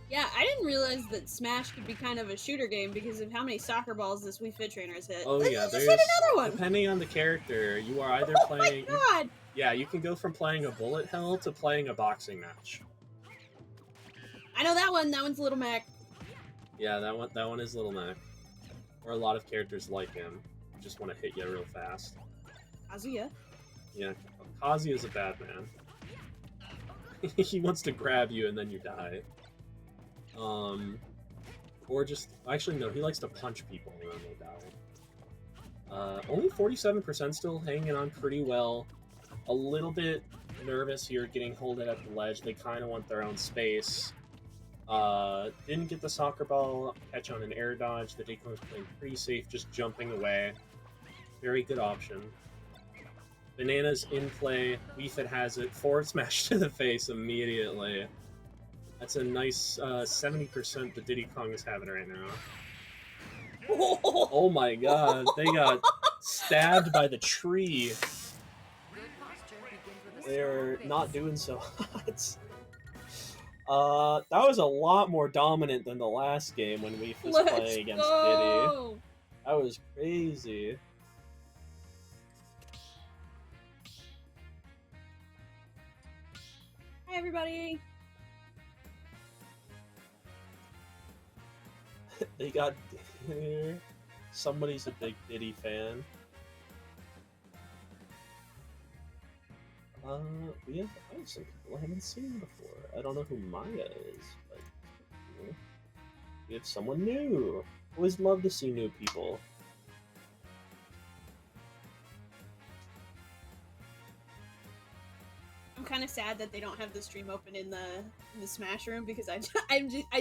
Yeah, I didn't realize that Smash could be kind of a shooter game because of how many soccer balls this Wii Fit Trainer has hit. Oh yeah, there's hit another one. Depending on the character, you are either playing... Oh my god! Yeah, you can go from playing a bullet hell to playing a boxing match. I know that one. That one's Little Mac. Yeah, that one is Little Mac. Or a lot of characters like him who just want to hit you real fast. Kazuya. Yeah, Kazuya's a bad man. He wants to grab you and then you die. Or just... Actually, no, he likes to punch people when they die. Only 47% still hanging on pretty well. A little bit nervous here getting holded at the ledge. They kind of want their own space. Didn't get the soccer ball catch on an air dodge. The Deacon was playing pretty safe, just jumping away. Very good option. Banana's in play. Weefit has it. Forward smash to the face immediately. That's a nice 70% the Diddy Kong is having right now. Oh my god, they got stabbed by the tree. They're not doing so hot. That was a lot more dominant than the last game when we was playing against Diddy. That was crazy. Hi, everybody. They got Diddy here. Somebody's a big Diddy fan. We have some people I haven't seen before. I don't know who Maya is, but we have someone new. Always love to see new people. I'm kind of sad that they don't have the stream open in the Smash room because I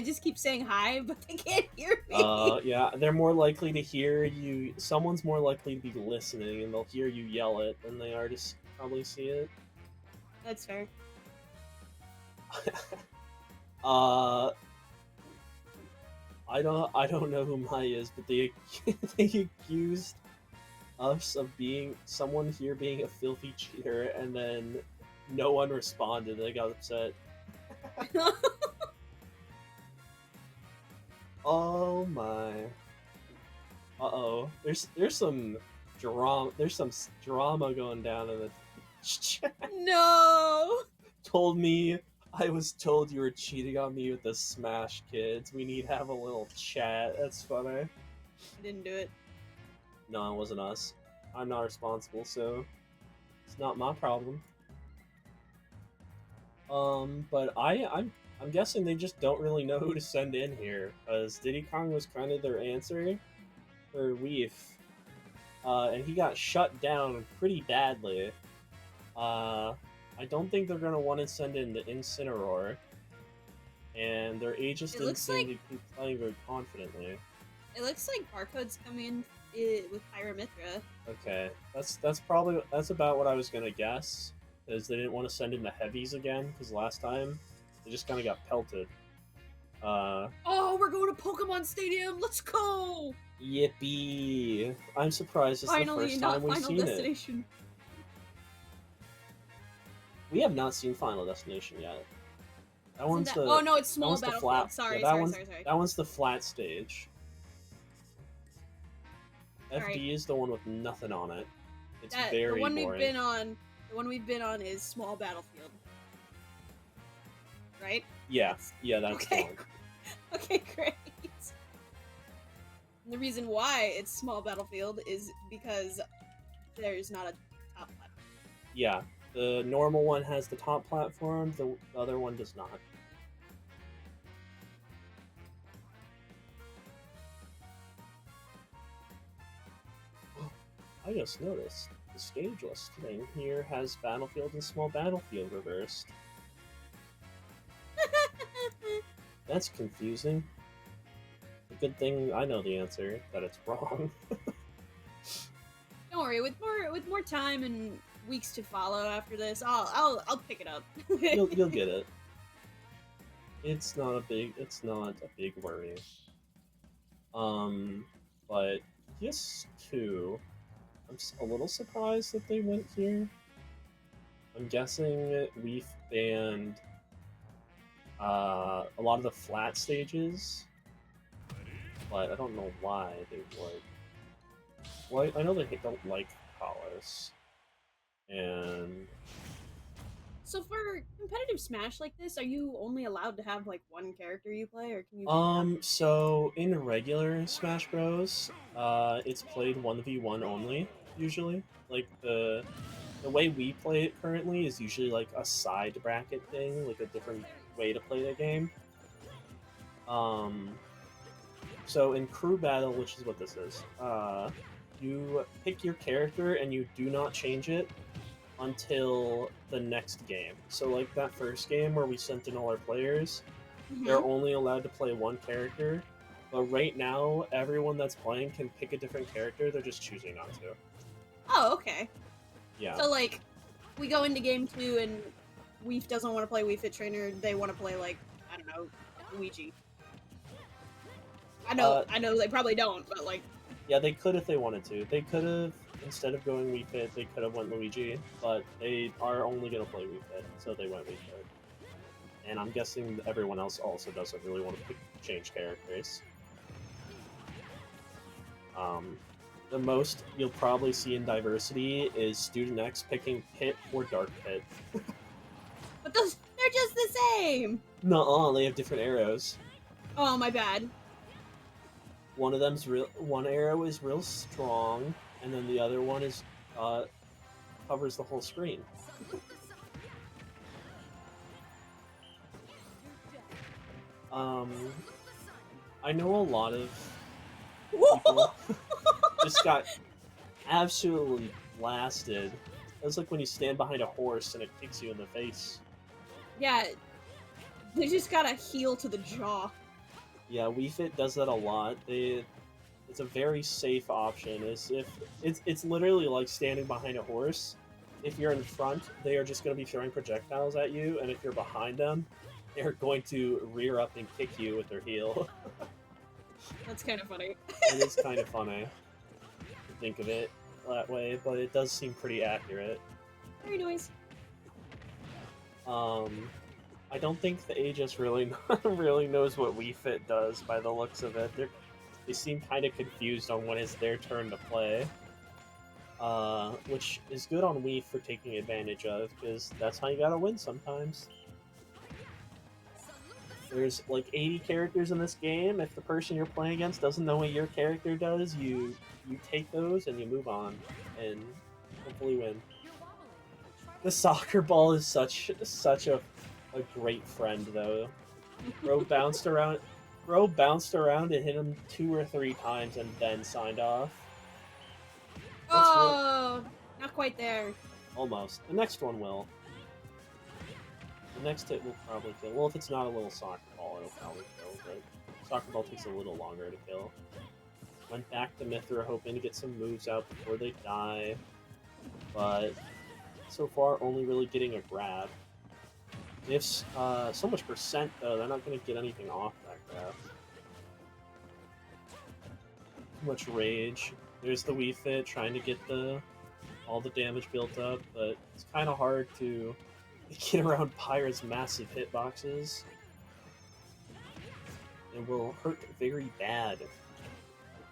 just keep saying hi, but they can't hear me. Yeah, they're more likely to hear you. Someone's more likely to be listening, and they'll hear you yell it than they are to probably see it. That's fair. I don't know who Maya is, but they accused us of being someone here being a filthy cheater, and then no one responded. They got upset. Oh my. Uh-oh. There's some drama. There's some drama going down in the chat. No. Told me I was told you were cheating on me with the Smash Kids. We need to have a little chat. That's funny. I didn't do it. No, it wasn't us. I'm not responsible, so it's not my problem. But I'm guessing they just don't really know who to send in here, because Diddy Kong was kind of their answer for Weef. And he got shut down pretty badly. I don't think they're gonna want to send in the Incineroar, and their Aegis didn't seem to be playing very confidently. It looks like Barcode's coming with Pyramithra. Okay, that's about what I was gonna guess, is they didn't want to send in the heavies again, because last time they just kind of got pelted. Oh, we're going to Pokemon Stadium! Let's go! Yippee! I'm surprised it's Finally, the first not time we've Final seen Destination. it. We have not seen Final Destination yet. That one's the... Oh no, it's Small Battlefield. Flat, Sorry. That one's the flat stage. FD is the one with nothing on it. It's very the one boring. The one we've been on is Small Battlefield. Right? Yeah, that's the one. Okay, great. And the reason why it's Small Battlefield is because there's not a top platform. Yeah, the normal one has the top platform, the other one does not. I just noticed the stage listing here has Battlefield and Small Battlefield reversed. That's confusing. A good thing I know the answer, that it's wrong. Don't worry, with more time and weeks to follow after this, I'll pick it up. you'll get it. It's not a big worry. But yes, too. I'm a little surprised that they went here. I'm guessing we've banned a lot of the flat stages, but I don't know why they would. Well, I know they don't like Palos, and so for competitive Smash like this, are you only allowed to have like one character you play, or can you? So in regular Smash Bros, it's played 1v1 only usually. Like the way we play it currently is usually like a side bracket thing, like a different way to play the game. So in crew battle, which is what this is, you pick your character and you do not change it until the next game. So like that first game where we sent in all our players, they're only allowed to play one character. But right now, everyone that's playing can pick a different character. They're just choosing not to. Oh, okay. Yeah. So like, we go into game 2 and Weef doesn't want to play Wii Fit Trainer. They want to play like, I don't know, Luigi. I know they probably don't, but like. Yeah, they could if they wanted to. They could have, instead of going Wii Fit, they could have went Luigi, but they are only going to play Wii Fit, so they went Wii Fit. And I'm guessing everyone else also doesn't really want to change characters. The most you'll probably see in Diversity is Student X picking Pit or Dark Pit. But they're just the same! Nuh-uh, they have different arrows. Oh, my bad. One of them's one arrow is real strong, and then the other one is covers the whole screen. I know a lot of people just got absolutely blasted. It's like when you stand behind a horse and it kicks you in the face. Yeah, they just got a heel to the jaw. Yeah, Wii Fit does that a lot. It's a very safe option. It's literally like standing behind a horse. If you're in front, they are just going to be throwing projectiles at you, and if you're behind them, they're going to rear up and kick you with their heel. That's kind of funny. It is kind of funny to think of it that way, but it does seem pretty accurate. Very nice. I don't think the Aegis really really knows what Wii Fit does by the looks of it. They seem kind of confused on when it's their turn to play, which is good on Wii for taking advantage of, because that's how you gotta win sometimes. There's like 80 characters in this game. If the person you're playing against doesn't know what your character does, you take those and you move on, and hopefully win. The soccer ball is such a great friend, though. Bro bounced around and hit him 2 or 3 times and then signed off. Oh, not quite there. Almost. The next one will. The next hit will probably kill. Well, if it's not a little soccer ball, it'll probably kill, but soccer ball takes a little longer to kill. Went back to Mithra hoping to get some moves out before they die, but so far only really getting a grab. If so much percent, though, they're not going to get anything off that grab. Too much rage. There's the Wii Fit trying to get all the damage built up, but it's kind of hard to get around Pyra's massive hitboxes. It will hurt very bad if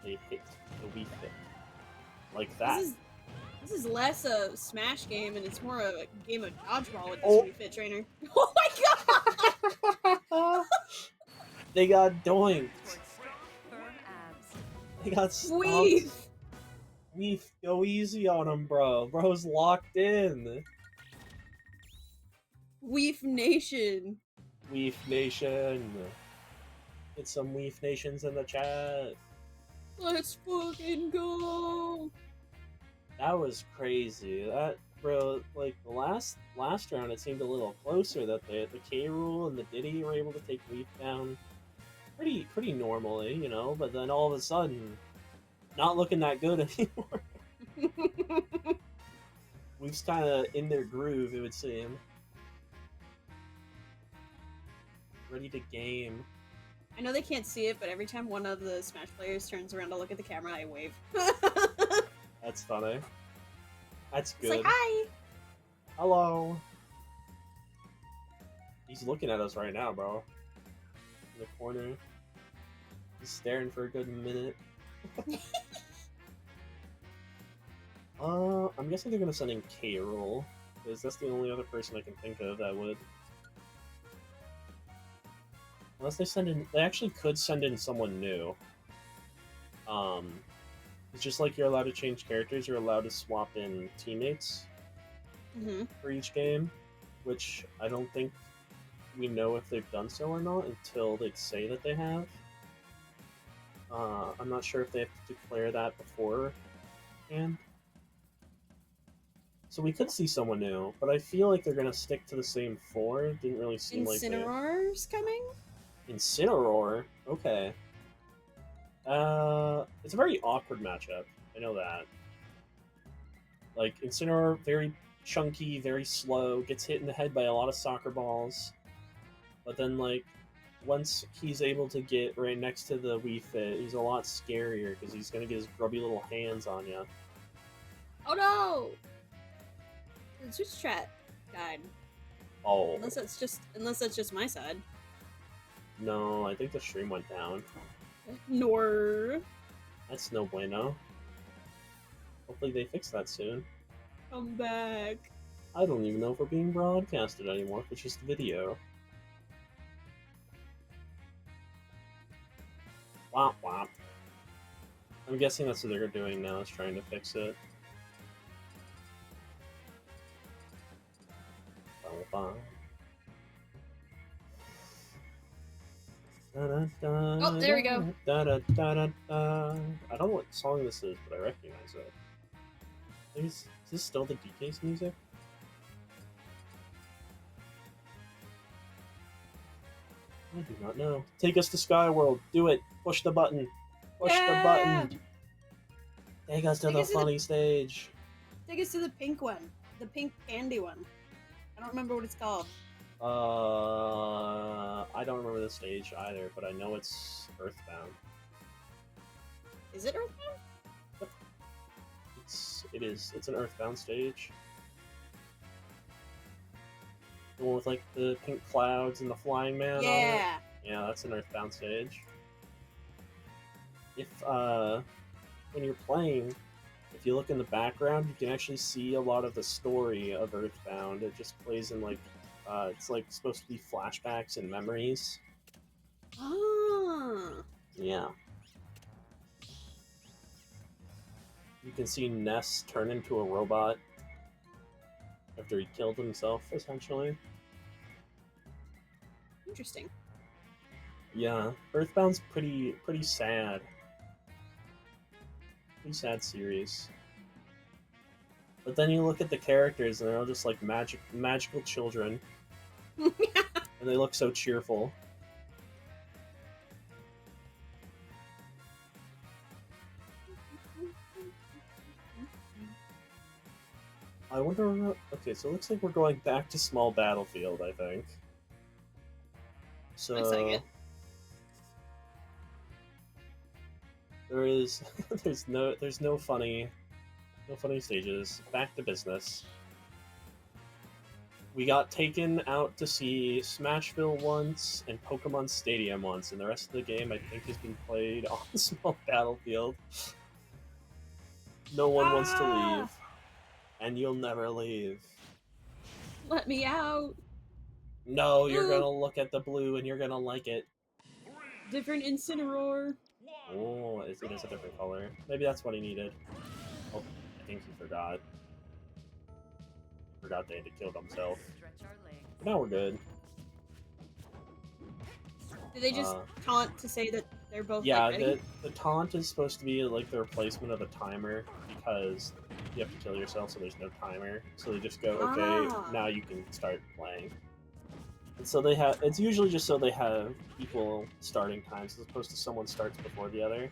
they hit the Wii Fit like that. This is less a Smash game, and it's more a game of dodgeball with this Wii Fit Trainer. Oh my god! They got doinked. They got stomped. Weef, go easy on him, bro. Bro's locked in. Weef Nation. Weef Nation. Get some Weef Nations in the chat. Let's fucking go! That was crazy. That, bro, like the last round, it seemed a little closer. That the K. Rool and the Diddy were able to take Weef down pretty normally, you know. But then all of a sudden, not looking that good anymore. Weef's kind of in their groove, it would seem. Ready to game. I know they can't see it, but every time one of the Smash players turns around to look at the camera, I wave. That's funny. That's good. It's like, hi! Hello! He's looking at us right now, bro. In the corner. He's staring for a good minute. I'm guessing they're gonna send in K. Rool, because that's the only other person I can think of that would. Unless they actually could send in someone new. It's just like you're allowed to change characters, you're allowed to swap in teammates for each game, which I don't think we know if they've done so or not until they say that they have. I'm not sure if they have to declare that before, and so we could see someone new, but I feel like they're gonna stick to the same four. It didn't really seem like they... Incineroar's coming? Incineroar? Okay. It's a very awkward matchup. I know that. Like, Incineroar, very chunky, very slow, gets hit in the head by a lot of soccer balls. But then, like, once he's able to get right next to the Wii Fit, he's a lot scarier because he's gonna get his grubby little hands on you. Oh no! The Twitch chat died. Oh. Unless that's just my side. No, I think the stream went down. Nor. That's no bueno. Hopefully they fix that soon. Come back. I don't even know if we're being broadcasted anymore, if it's just video. Womp womp. I'm guessing that's what they're doing now, is trying to fix it. Oh, there we go. I don't know what song this is, but I recognize it. Is this still the DK's music? I do not know. Take us to Skyworld. Do it. Push the button. Push the button. Take us to the funny stage. Take us to the pink one. The pink candy one. I don't remember what it's called. I don't remember the stage either, but I know it's Earthbound. Is it Earthbound? It is. It's an Earthbound stage. The one with like the pink clouds and the flying man. Yeah. On it. Yeah, that's an Earthbound stage. If when you're playing, if you look in the background, you can actually see a lot of the story of Earthbound. It just plays in like it's like supposed to be flashbacks and memories. Ah. Yeah. You can see Ness turn into a robot after he killed himself, essentially. Interesting. Yeah, Earthbound's pretty sad. Pretty sad series. But then you look at the characters and they're all just like magical children. And they look so cheerful. I wonder... Okay, so it looks like we're going back to small battlefield, I think. So... Looks like it. There's no funny stages. Back to business. We got taken out to see Smashville once and Pokemon Stadium once, and the rest of the game I think has been played on small battlefield. No one wants to leave. And you'll never leave. Let me out. No, you're gonna look at the blue and you're gonna like it. Different Incineroar. Oh, it is a different color. Maybe that's what he needed. Oh, I think he forgot. Forgot they had to kill himself. But now we're good. Did they just taunt to say that they're both yeah, like, ready? the taunt is supposed to be like the replacement of a timer because you have to kill yourself, so there's no timer. So they just go, okay, now you can start playing. And so they have, it's usually just so they have equal starting times as opposed to someone starts before the other.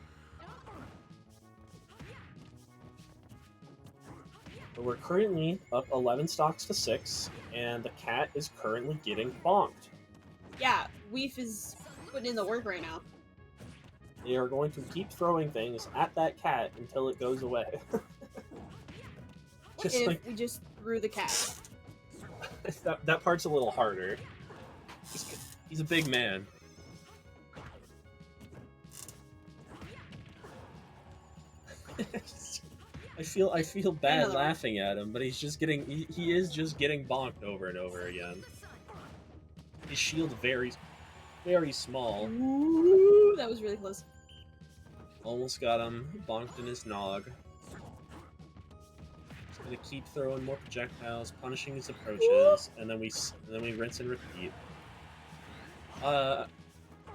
But we're currently up 11 stocks to 6, and the cat is currently getting bonked. Yeah, Weef is putting in the work right now. They are going to keep throwing things at that cat until it goes away. What if we just threw the cat? that part's a little harder. He's a big man. I feel bad laughing at him, but he's just getting he is just getting bonked over and over again. His shield very small. Ooh, that was really close. Almost got him bonked in his nog. Just gonna keep throwing more projectiles, punishing his approaches, and then we rinse and repeat.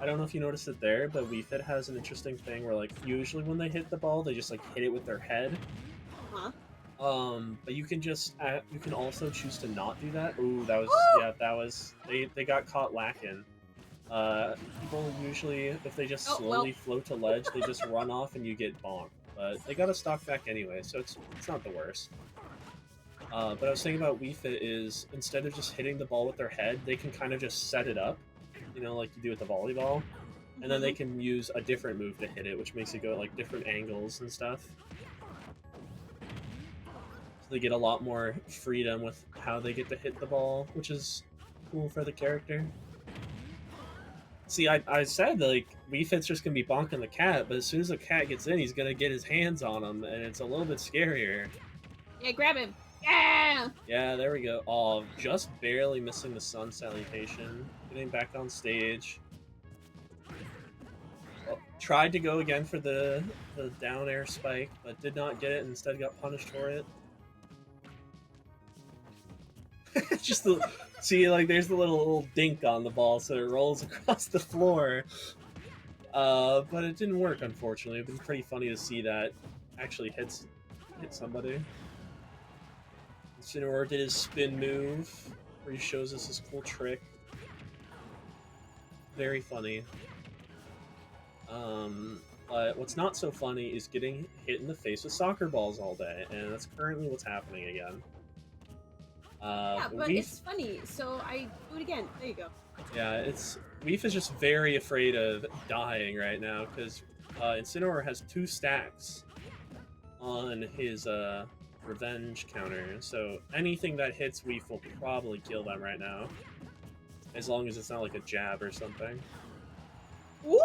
I don't know if you noticed it there, but Wii Fit has an interesting thing where like usually when they hit the ball, they just like hit it with their head. Huh? But you can just you can also choose to not do that. Ooh, that was Oh! yeah, that was they got caught lacking. People usually if they just Oh, well. slowly float to ledge, they just run off and you get bonked. But they got a stock back anyway, so it's not the worst. But I was thinking about Wii Fit is instead of just hitting the ball with their head, they can kind of just set it up, you know, like you do with the volleyball, and then they Mhm. can use a different move to hit it, which makes it go at like different angles and stuff. So they get a lot more freedom with how they get to hit the ball, which is cool for the character. See, I said like Wii Fit's just gonna be bonking the cat, but as soon as the cat gets in, he's gonna get his hands on him, and it's a little bit scarier. Yeah, grab him. Yeah! Yeah, there we go. Oh, just barely missing the sun salutation. Getting back on stage. Oh, tried to go again for the down air spike, but did not get it. And instead, got punished for it. Just the see, like there's the little dink on the ball, so it rolls across the floor. But it didn't work, unfortunately. It'd been pretty funny to see that actually hit somebody. Incineroar did his spin move, where he shows us his cool trick. Very funny. But what's not so funny is getting hit in the face with soccer balls all day, and that's currently what's happening again. Yeah, but it's funny, so I do it again. There you go. Yeah, it's Weef is just very afraid of dying right now because Incineroar has 2 stacks on his revenge counter, so anything that hits Weef will probably kill them right now, as long as it's not like a jab or something. Ooh!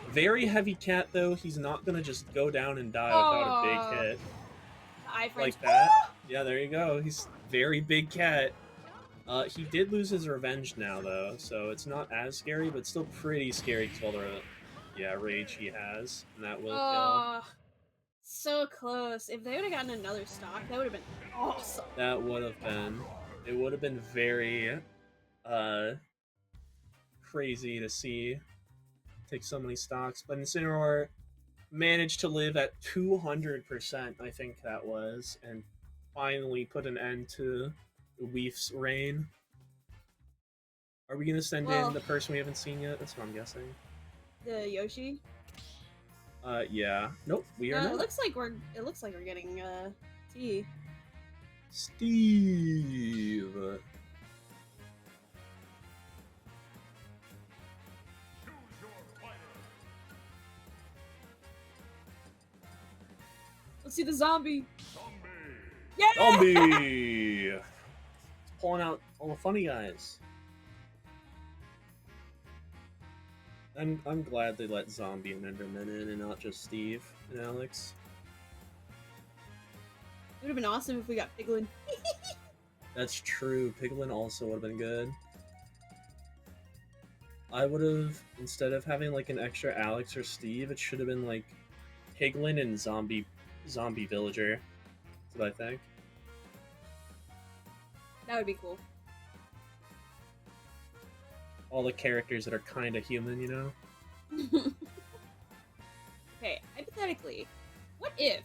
Very heavy cat though, he's not gonna just go down and die without a big hit. Like that. Yeah, there you go. He's very big cat. He did lose his revenge now though, so it's not as scary, but still pretty scary because all the rage he has, and that will kill. So close. If they would have gotten another stock, that would have been awesome. That would have been. It would have been very crazy to see take so many stocks, but Incineroar managed to live at 200%, I think that was, and finally put an end to Weef's reign. Are we gonna send in the person we haven't seen yet? That's what I'm guessing. The Yoshi? Yeah. Nope, we are not. It looks like we're getting T. Steve. Let's see the zombie. Yeah! Zombie! It's pulling out all the funny guys. I'm glad they let Zombie and Enderman in and not just Steve and Alex. It would have been awesome if we got Piglin. That's true. Piglin also would have been good. I would have, instead of having like an extra Alex or Steve, it should have been like Piglin and Zombie Villager. That's what I think. That would be cool. All the characters that are kind of human, you know? Okay, hypothetically, what if,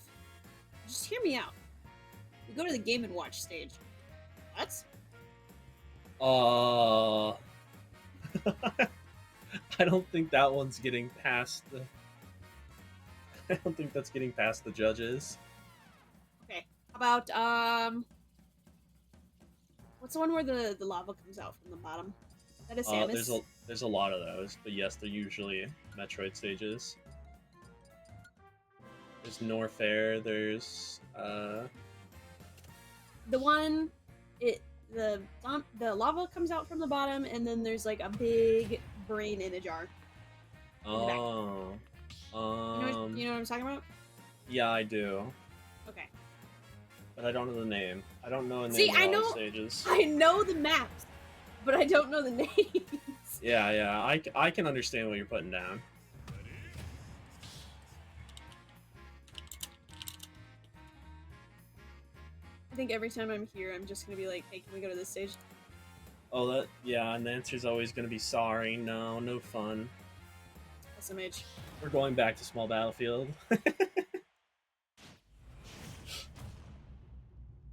just hear me out, we go to the Game & Watch stage. What? I don't think that one's getting past the... I don't think that's getting past the judges. Okay, how about, what's the one where the lava comes out from the bottom? Is that a Samus? There's a lot of those, but yes, they're usually Metroid stages. There's Norfair, there's, The one, the lava comes out from the bottom, and then there's like a big brain in a jar. Oh. You know what I'm talking about? Yeah, I do. Okay. But I don't know the name. I don't know the name See, of all the stages. I know the maps, but I don't know the names. Yeah, I can understand what you're putting down. I think every time I'm here, I'm just gonna be like, hey, can we go to this stage? Oh, that yeah, and the answer's always gonna be sorry. No, no fun. SMH. We're going back to small battlefield.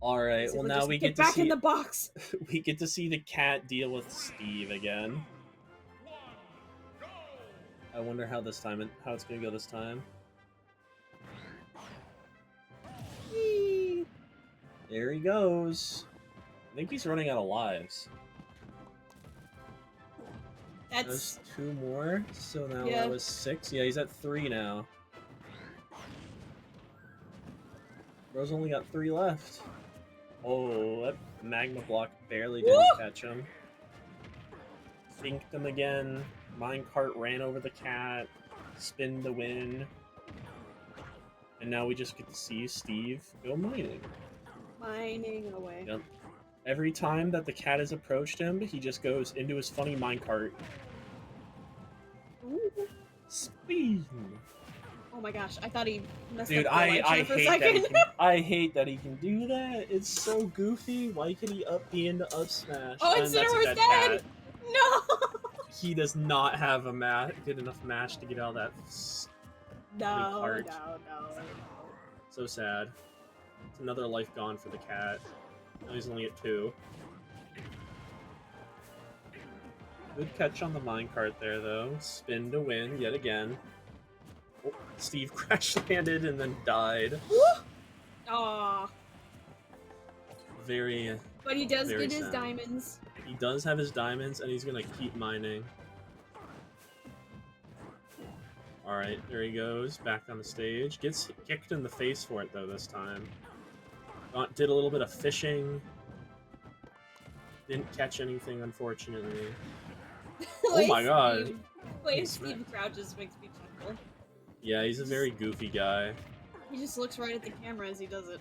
All right. Well, now we get get to back see in the box. we get to see the cat deal with Steve again. I wonder how it's gonna go this time. Whee! There he goes. I think he's running out of lives. That's There's 2 more, so now Yeah. that was 6. Yeah, he's at 3 now. Bro's only got 3 left. Oh, that magma block barely didn't catch him. Finked him again. Minecart ran over the cat. Spin to win. And now we just get to see Steve go mining. mining away. Yep. Every time that the cat has approached him, he just goes into his funny minecart. Ooh. Spin! Oh my gosh, I thought he messed Dude, up the light I for a hate that he second. can, I hate that he can do that. It's so goofy. Why can he be into up smash? Oh, And that's a Incineroar's dead dead! cat. No! He does not have a good enough match to get out of that. No, cart. no. So sad. It's another life gone for the cat. Now he's only at 2. Good catch on the minecart there, though. Spin to win yet again. Oh, Steve crash landed and then died. Aw. Very. But he does Very get his sad. diamonds. He does have his diamonds, and he's gonna keep mining. Alright, there he goes, back on the stage. Gets kicked in the face for it, though, this time. Did a little bit of fishing. Didn't catch anything, unfortunately. Oh my god. The way He's Steve crouches makes me chuckle. Yeah, he's a very goofy guy. He just looks right at the camera as he does it.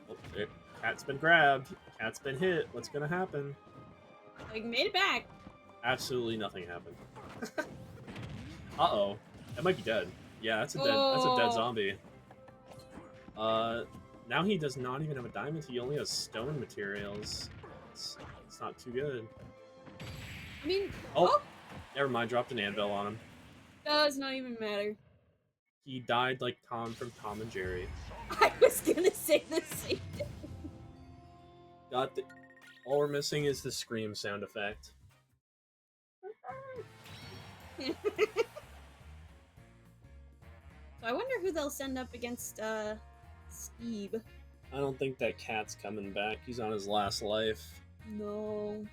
Oh, there. Cat's been grabbed. Cat's been hit. What's gonna happen? Like, made it back. Absolutely nothing happened. Uh-oh. That might be dead. Yeah, that's a dead zombie. Now he does not even have a diamond. He only has stone materials. It's not too good. I mean, Oh! Never mind, dropped an anvil on him. does not even matter. He died like Tom from Tom and Jerry. I was gonna say the same thing. All we're missing is the scream sound effect. So I wonder who they'll send up against, Steve. I don't think that cat's coming back. He's on his last life. No.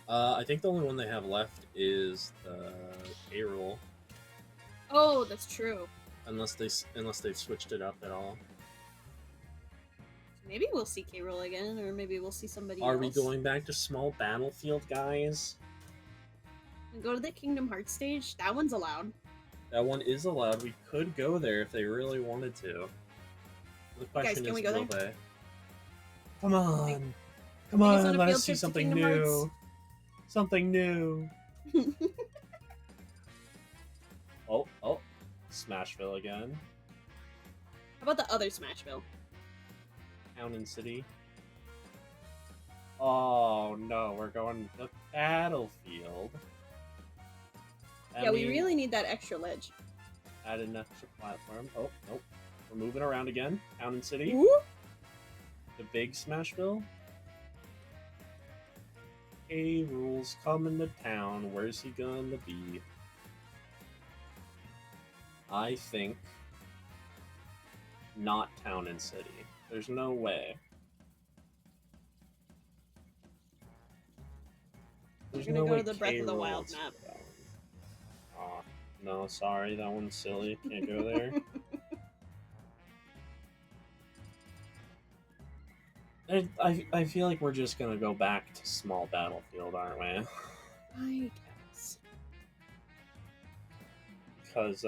I think the only one they have left is the payroll, Oh, that's true. unless they've switched it up at all. Maybe we'll see K-Roll again, or maybe we'll see somebody Are else. we going back to small battlefield, guys? And go to the Kingdom Hearts stage? That one's allowed. That one is allowed. We could go there if they really wanted to. The question can is, we go will there? they? Come on! Come Take us on on, a let field us see trip to something Kingdom new! Hearts. Something new! Oh, Smashville again. How about the other Smashville? Town and City. Oh no, we're going to the battlefield. That Yeah, we means really need that extra ledge. add an extra platform. Oh, nope. We're moving around again. Town and City. Ooh. The big Smashville. Hey, Rule's coming to town. Where's he gonna be? I think not Town and City. There's no way. We're There's gonna no go way to the Breath of the Wild K-Rool's map. going. Aw, no, sorry, that one's silly. Can't go there. I feel like we're just gonna go back to small battlefield, aren't we? I guess. Because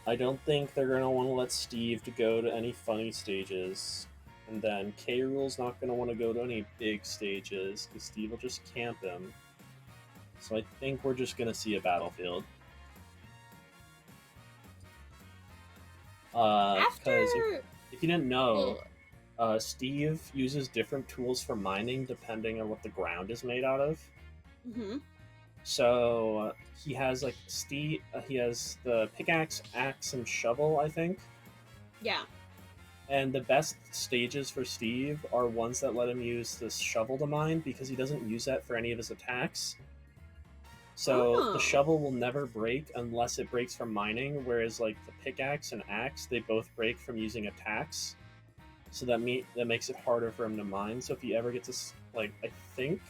I don't think they're gonna want to let Steve to go to any funny stages, and then K. Rool's not gonna want to go to any big stages because Steve will just camp him. So I think we're just gonna see a battlefield. Because After if you didn't know, Well, Steve uses different tools for mining depending on what the ground is made out of. Mm-hmm. So he has like Steve. He has the pickaxe, axe, and shovel, I think. Yeah. And the best stages for Steve are ones that let him use this shovel to mine because he doesn't use that for any of his attacks. So the Oh. shovel will never break unless it breaks from mining, whereas like the pickaxe and axe, they both break from using attacks. So that makes it harder for him to mine. So if he ever gets like I think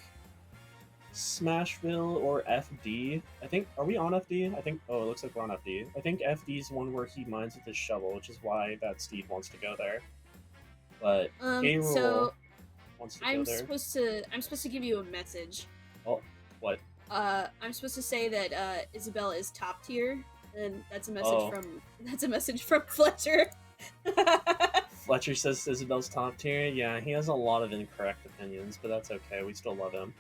Smashville or FD, I think are we on FD? I think it looks like we're on FD. I think FD is one where he mines with his shovel, which is why that Steve wants to go there. But K. Rool So wants to go I'm there. supposed to give you a message. Oh, what? I'm supposed to say that Isabella is top tier, and that's a message Oh. from Fletcher. Fletcher says Isabel's top tier. Yeah, he has a lot of incorrect opinions, but that's okay. We still love him.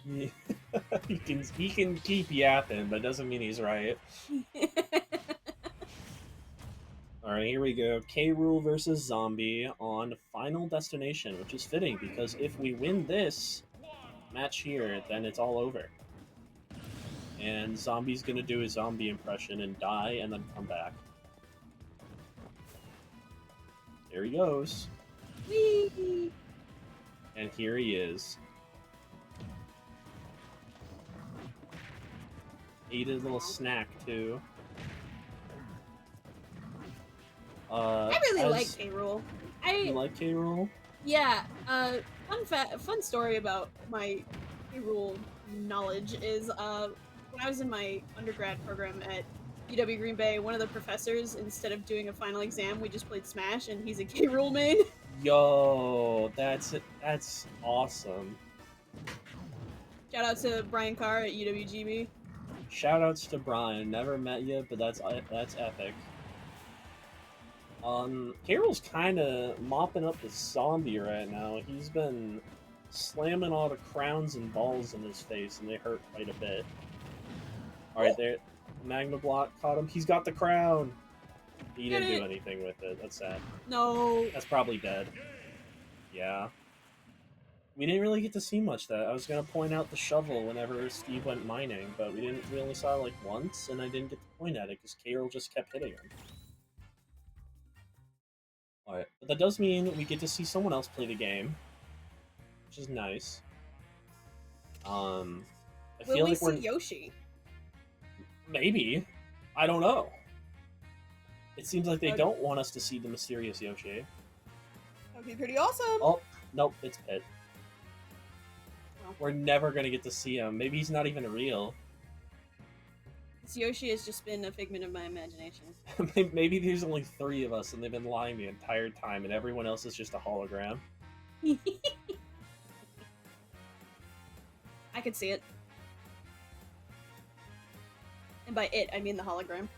Yeah. he can keep yapping, but doesn't mean he's right. Alright, here we go. K. Rool versus Zombie on Final Destination, which is fitting because if we win this match here, then it's all over. And Zombie's gonna do his zombie impression and die and then come back. There he goes. Whee! And here he is. Ate a little snack too. I really like K. Rool. You like K. Rool? Yeah. Fun story about my K. Rool knowledge is when I was in my undergrad program at UW Green Bay, one of the professors, instead of doing a final exam, we just played Smash, and he's a K. Rool main. Yo, that's awesome. Shout out to Brian Carr at UWGB. Shoutouts to Brian. Never met you, but that's epic. K. Rool's kind of mopping up the zombie right now. He's been slamming all the crowns and balls in his face, and they hurt quite a bit. Alright, there. Magma Block caught him. He's got the crown! He didn't do anything with it. That's sad. No. That's probably dead. Yeah. We didn't really get to see much of that. I was going to point out the shovel whenever Steve went mining, but we only saw it like once, and I didn't get to point at it because K. Rool just kept hitting him. Alright, but that does mean we get to see someone else play the game, which is nice. I feel like we're... Yoshi? Maybe. I don't know. It seems like they don't want us to see the mysterious Yoshi. That'd be pretty awesome. Oh, nope, it's Pit. Oh. We're never gonna get to see him. Maybe he's not even real. This Yoshi has just been a figment of my imagination. Maybe there's only 3 of us and they've been lying the entire time and everyone else is just a hologram. I could see it. And by it, I mean the hologram.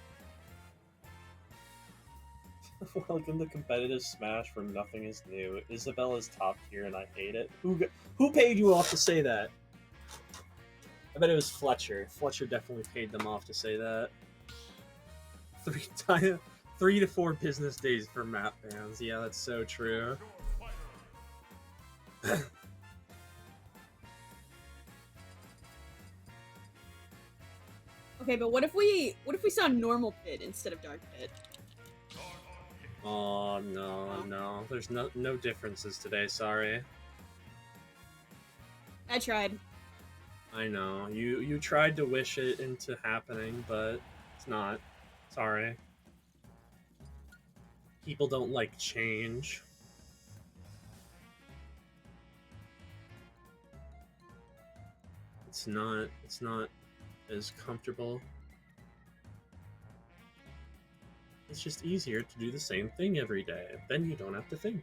Welcome to competitive Smash where nothing is new. Isabella's top tier and I hate it. Who paid you off to say that? I bet it was Fletcher. Fletcher definitely paid them off to say that. 3 to 4 business days for map bans. Yeah, that's so true. Okay, but what if we saw normal Pit instead of Dark Pit? Oh no. There's no differences today, sorry. I tried. I know. You tried to wish it into happening, but it's not. Sorry. People don't like change. It's not as comfortable. It's just easier to do the same thing every day. Then you don't have to think.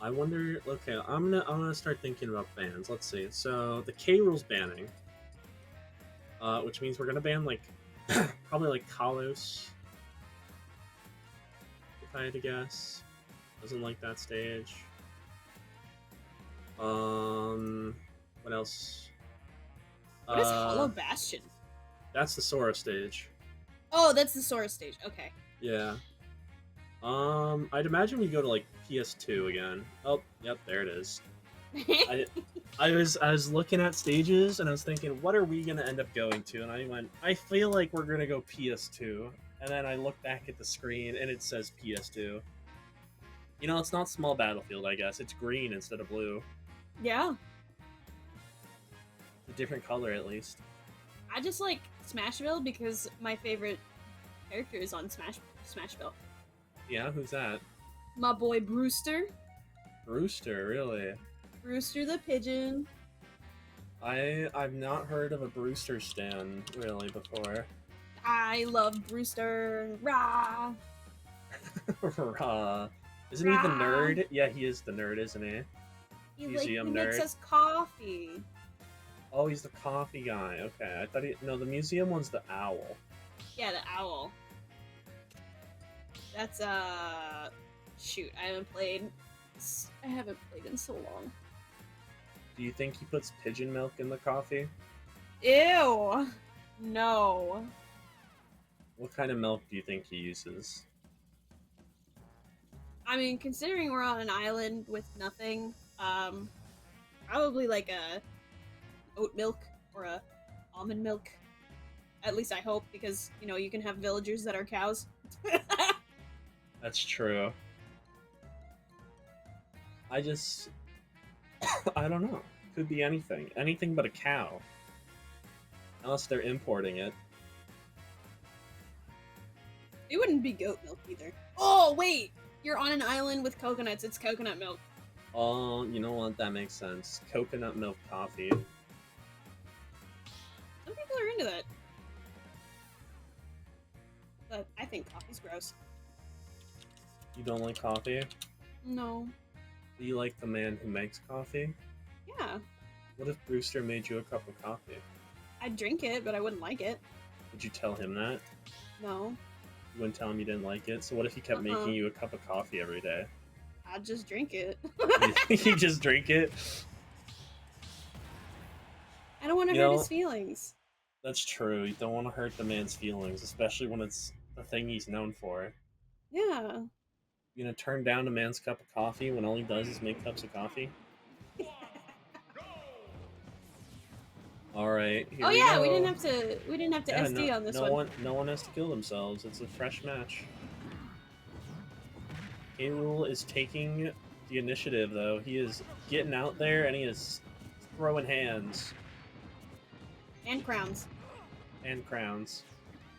I wonder. Okay, I'm gonna start thinking about bans. Let's see. So the K. Rool's banning, which means we're gonna ban like probably like Kalos. If I had to guess, doesn't like that stage. What else? What is Hollow Bastion? That's the Sora stage. Oh, that's the Sora stage. Okay. Yeah. I'd imagine we go to like PS2 again. Oh, yep, there it is. I was looking at stages and I was thinking, what are we gonna end up going to? And I went, I feel like we're gonna go PS2. And then I look back at the screen and it says PS2. You know, it's not Small Battlefield, I guess. It's green instead of blue. Yeah. It's a different color, at least. I just like Smashville because my favorite character is on Smashville. Yeah, who's that? My boy Brewster. Brewster, really? Brewster the pigeon. I've not heard of a Brewster stan, really, before. I love Brewster. Rah! Isn't he the nerd? Yeah, he is the nerd, isn't he? He Museum makes nerd. us coffee. Oh, he's the coffee guy. Okay, I thought no, the museum one's the owl. Yeah, the owl. That's shoot, I haven't played in so long. Do you think he puts pigeon milk in the coffee? Ew. No. What kind of milk do you think he uses? I mean, considering we're on an island with nothing, probably like a oat milk or a almond milk. At least I hope, because, you know, you can have villagers that are cows. That's true. I just... I don't know. Could be anything. Anything but a cow. Unless they're importing it. It wouldn't be goat milk either. Oh, wait! You're on an island with coconuts, it's coconut milk. Oh, you know what? That makes sense. Coconut milk coffee. Some people are into that. But I think coffee's gross. You don't like coffee? No. Do you like the man who makes coffee? Yeah. What if Brewster made you a cup of coffee? I'd drink it, but I wouldn't like it. Would you tell him that? No. You wouldn't tell him you didn't like it? So what if he kept making you a cup of coffee every day? I'd just drink it. You just drink it? I don't want to hurt his feelings. That's true. You don't want to hurt the man's feelings, especially when it's the thing he's known for. Yeah. You gonna turn down a man's cup of coffee when all he does is make cups of coffee? All right. Oh yeah, we didn't have to Yeah, SD on this one. No one has to kill themselves. It's a fresh match. K-Rool is taking the initiative, though. He is getting out there and he is throwing hands And crowns. and crowns.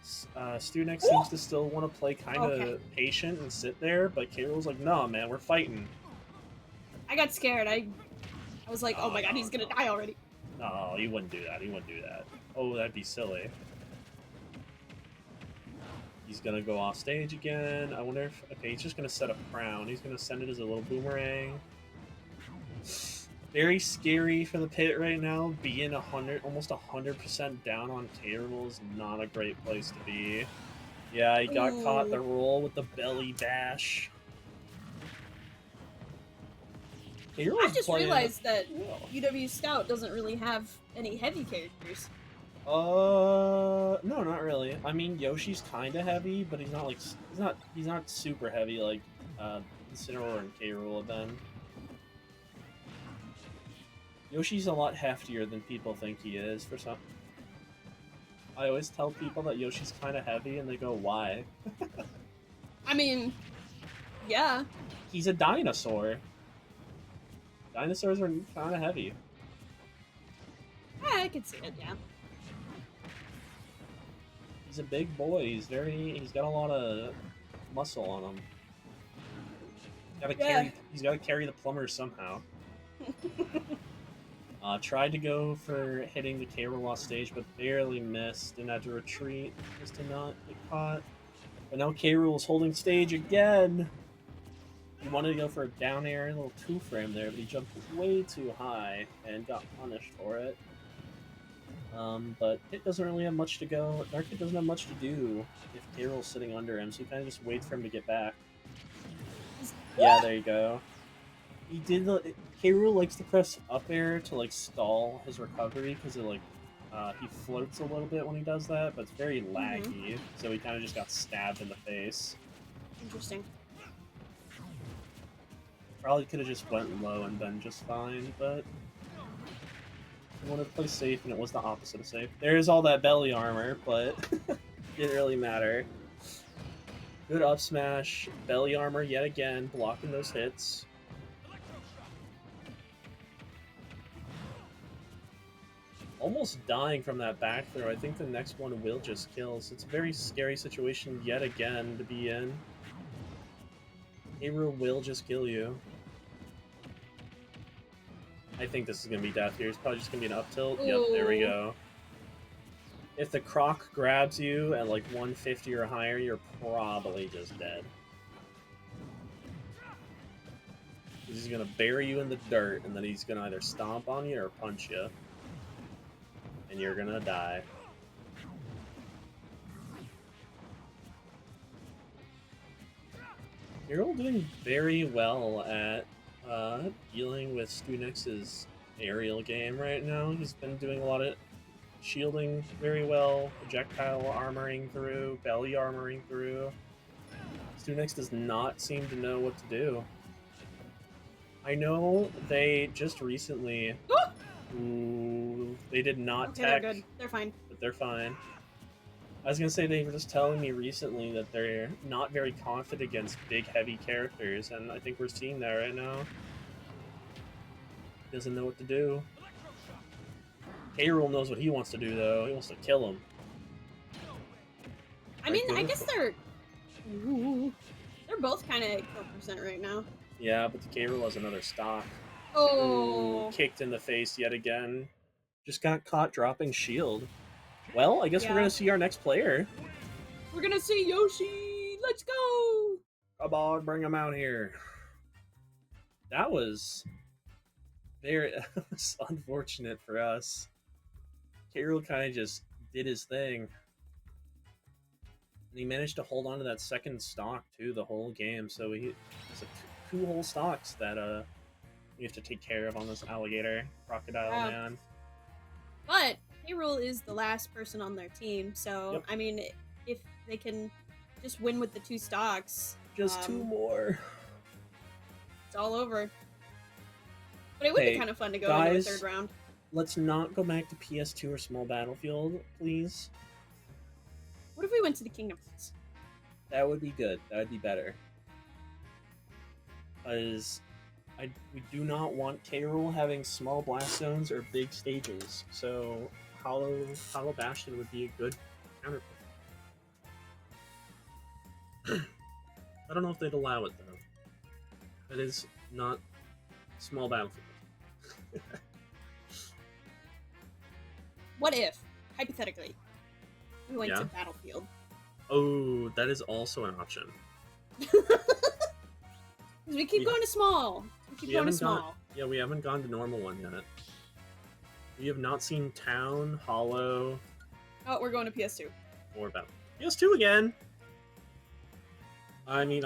Stunex seems to still want to play kind of Okay. patient and sit there, but K-Rool's like, "No, man, we're fighting." I got scared. I was like, oh my god, he's gonna die already. No, he wouldn't do that. He wouldn't do that. Oh, that'd be silly. He's gonna go off stage again. I wonder if... Okay, he's just gonna set a crown. He's gonna send it as a little boomerang. Very scary for the pit right now. Being almost 100% down on K-Rool is not a great place to be. Yeah, he got caught in the roll with the belly bash. I just realized that UW-Stout doesn't really have any heavy characters. No, not really. I mean, Yoshi's kind of heavy, but he's not like he's not super heavy like Incineroar and K-Rool have been. Yoshi's a lot heftier than people think he is for some. I always tell people that Yoshi's kind of heavy, and they go, "Why?" I mean, yeah. He's a dinosaur. Dinosaurs are kind of heavy. Yeah, I can see it, yeah. He's a big boy. He's got a lot of muscle on him. He's got to carry the plumber somehow. Tried to go for hitting the K-Rool off stage, but barely missed and had to retreat just to not get caught. But now K-Rool's holding stage again. He wanted to go for a down air, a little two-frame there, but he jumped way too high and got punished for it. But it doesn't really have much to go. Dark Kid doesn't have much to do if K-Rool's sitting under him, so he kind of just waits for him to get back. Yeah, there you go. He did K-Rool likes to press up air to like stall his recovery because it like He floats a little bit when he does that, but it's very laggy, so he kind of just got stabbed in the face. Interesting. Probably could have just went low and been just fine, but I wanted to play safe, and it was the opposite of safe. There's all that belly armor, but didn't really matter. Good up smash, belly armor yet again, blocking those hits. Almost dying from that back throw. I think the next one will just kill, so it's a very scary situation yet again to be in. Hero will just kill you. I think this is going to be death here. It's probably just going to be an up tilt. Yep, there we go. If the croc grabs you at like 150 or higher, you're probably just dead. He's going to bury you in the dirt, and then he's going to either stomp on you or punch you. And you're going to die. You're all doing very well at dealing with Stunex's aerial game right now. He's been doing a lot of shielding very well, projectile armoring through, belly armoring through. Stunex does not seem to know what to do. I know they just recently... Ooh, they did not tech. They're good. They're fine. But they're fine. I was gonna say they were just telling me recently that they're not very confident against big, heavy characters, and I think we're seeing that right now. He doesn't know what to do. K-Rool knows what he wants to do, though. He wants to kill him. I mean, I guess they're both kind of kill percent right now. Yeah, but the K-Rool has another stock. Oh. Ooh, kicked in the face yet again. Just got caught dropping shield. Well, I guess we're gonna see our next player. We're gonna see Yoshi! Let's go! Come on, bring him out here. That was very unfortunate for us. K-Rool kind of just did his thing. And he managed to hold on to that second stock, too, the whole game. So it's two whole stocks that we have to take care of on this alligator crocodile man. But K-Rool is the last person on their team, so Yep. I mean, if they can just win with the two stocks, just two more, it's all over. But it would be kind of fun to go into a third round. Let's not go back to PS2 or Small Battlefield, please. What if we went to the Kingdom Hearts? That would be good. That would be better. Because we do not want K-Rool having small blast zones or big stages. So Hollow Bastion would be a good counterpoint. I don't know if they'd allow it though. It is not Small Battlefield. What if, hypothetically, we went to Battlefield? Oh, that is also an option. Because we keep going to small. We keep going to small. Yeah, we haven't gone to normal one yet. We have not seen Town, Hollow. Oh, we're going to PS2. Or Battle. PS2 again! I mean,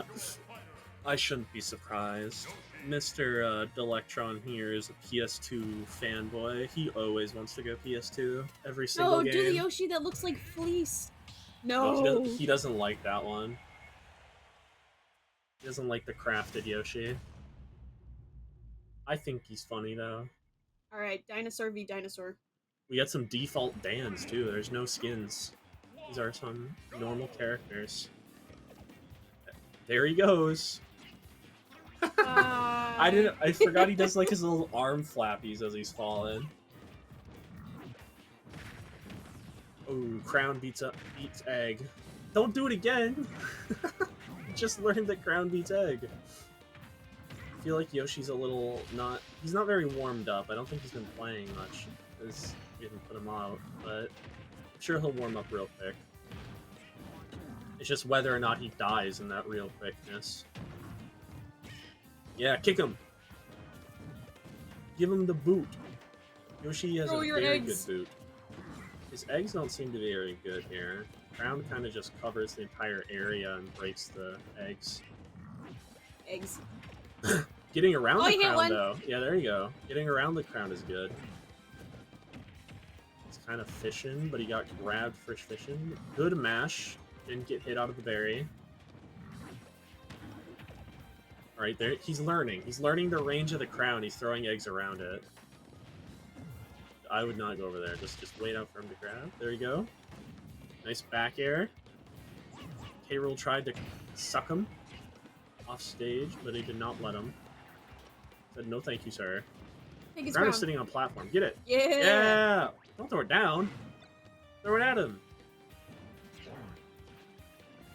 I shouldn't be surprised. Mr. Delectron here is a PS2 fanboy. He always wants to go PS2 every single game. No, do the Yoshi that looks like fleece. No. He doesn't like that one. He doesn't like the crafted Yoshi. I think he's funny, though. Alright, dinosaur v dinosaur. We got some default Dans, too. There's no skins. These are some normal characters. There he goes. I forgot he does like his little arm flappies as he's falling. Oh, Crown beats Egg. Don't do it again! Just learned that Crown beats Egg. I feel like Yoshi's a little he's not very warmed up. I don't think he's been playing much because we haven't put him out, but I'm sure he'll warm up real quick. It's just whether or not he dies in that real quickness. Yeah, kick him! Give him the boot. Yoshi has a very good boot. His eggs don't seem to be very good here. Crown kind of just covers the entire area and breaks the eggs. Eggs. Getting around the crown, though. Yeah, there you go. Getting around the crown is good. It's kind of fishing, but he got grabbed for fishing. Good mash. Didn't get hit out of the berry. Alright, there. He's learning. He's learning the range of the crown. He's throwing eggs around it. I would not go over there. Just wait out for him to grab. There you go. Nice back air. K-Rool tried to suck him off stage, but he did not let him. Said, no thank you, sir. Take his Crown is crown. sitting on a platform. Get it. Yeah. Yeah! Don't throw it down. Throw it at him.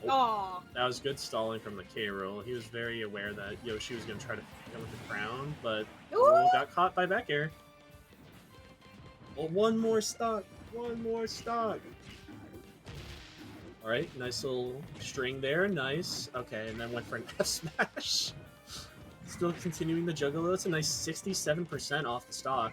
Aw. That was good stalling from the K-Rool. He was very aware that Yoshi was going to try to hit with the crown, but Ooh. got caught by back air. Well, one more stock. One more stock. Alright, nice little string there. Nice. Okay, and then went for an F smash. Still continuing the juggalo. It's a nice 67% off the stock.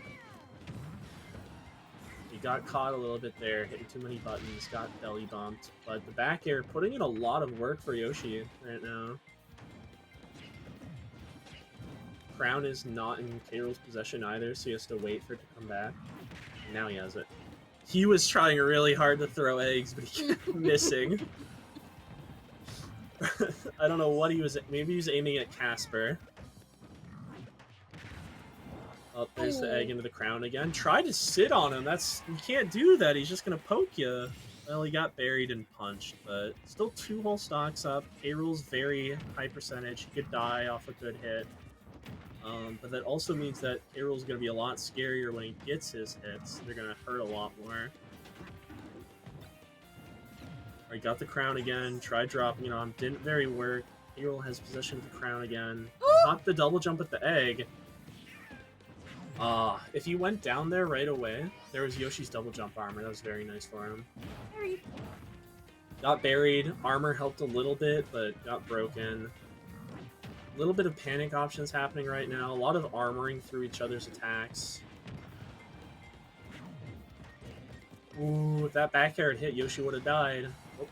He got caught a little bit there, hitting too many buttons, got belly bumped. But the back air, putting in a lot of work for Yoshi right now. Crown is not in K-Rool's possession either, so he has to wait for it to come back. And now he has it. He was trying really hard to throw eggs, but he kept missing. I don't know what he was... Maybe he was aiming at Casper. Oh, there's the egg into the crown again. Try to sit on him. You can't do that. He's just gonna poke you. Well, he got buried and punched, but still 2 whole stocks up. K-Rool's very high percentage. He could die off a good hit. But that also means that K-Rool's gonna be a lot scarier when he gets his hits. They're gonna hurt a lot more. Alright, got the crown again. Tried dropping it on. Didn't very work. K-Rool has possession of the crown again. Caught the double jump with the egg. If he went down there right away, there was Yoshi's double jump armor. That was very nice for him. Sorry. Got buried. Armor helped a little bit, but got broken. A little bit of panic options happening right now. A lot of armoring through each other's attacks. Ooh, if that back air had hit, Yoshi would have died. Oh,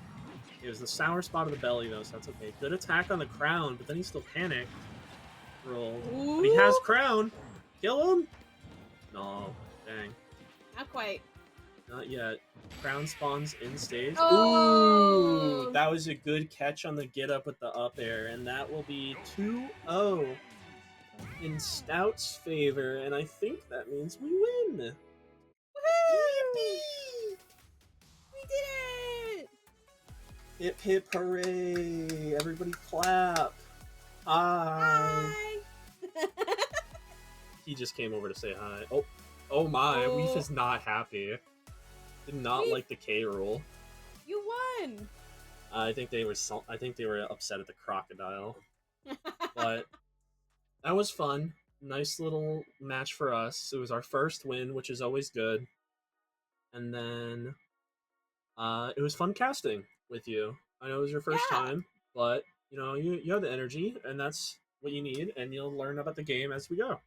it was the sour spot of the belly, though, so that's okay. Good attack on the crown, but then he still panicked. Roll. But he has crown. Kill him? No. Dang. Not quite. Not yet. Crown spawns in stage. Oh! Ooh! That was a good catch on the get up with the up air, and that will be 2-0 in Stout's favor, and I think that means we win. Woohoo! We did it! Hip hip hooray! Everybody clap. Hi. Hi! He just came over to say hi. Oh my! Oh. Weef is not happy. Did not Weef. like the K-Rool. You won! I think they were upset at the crocodile. But that was fun. Nice little match for us. It was our first win, which is always good. And then it was fun casting with you. I know it was your first time, but you know, you have the energy, and that's what you need, and you'll learn about the game as we go.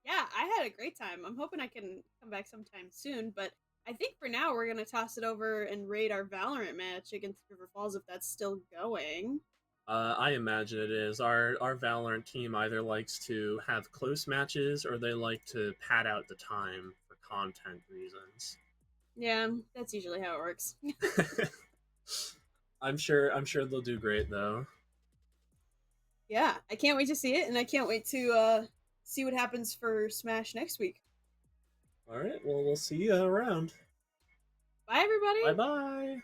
Yeah, I had a great time. I'm hoping I can come back sometime soon, but I think for now we're gonna toss it over and raid our Valorant match against River Falls if that's still going. I imagine it is. Our Valorant team either likes to have close matches or they like to pad out the time for content reasons. Yeah, that's usually how it works. I'm sure they'll do great though. Yeah, I can't wait to see it, and I can't wait to see what happens for Smash next week. All right, well, we'll see you around. Bye, everybody! Bye-bye!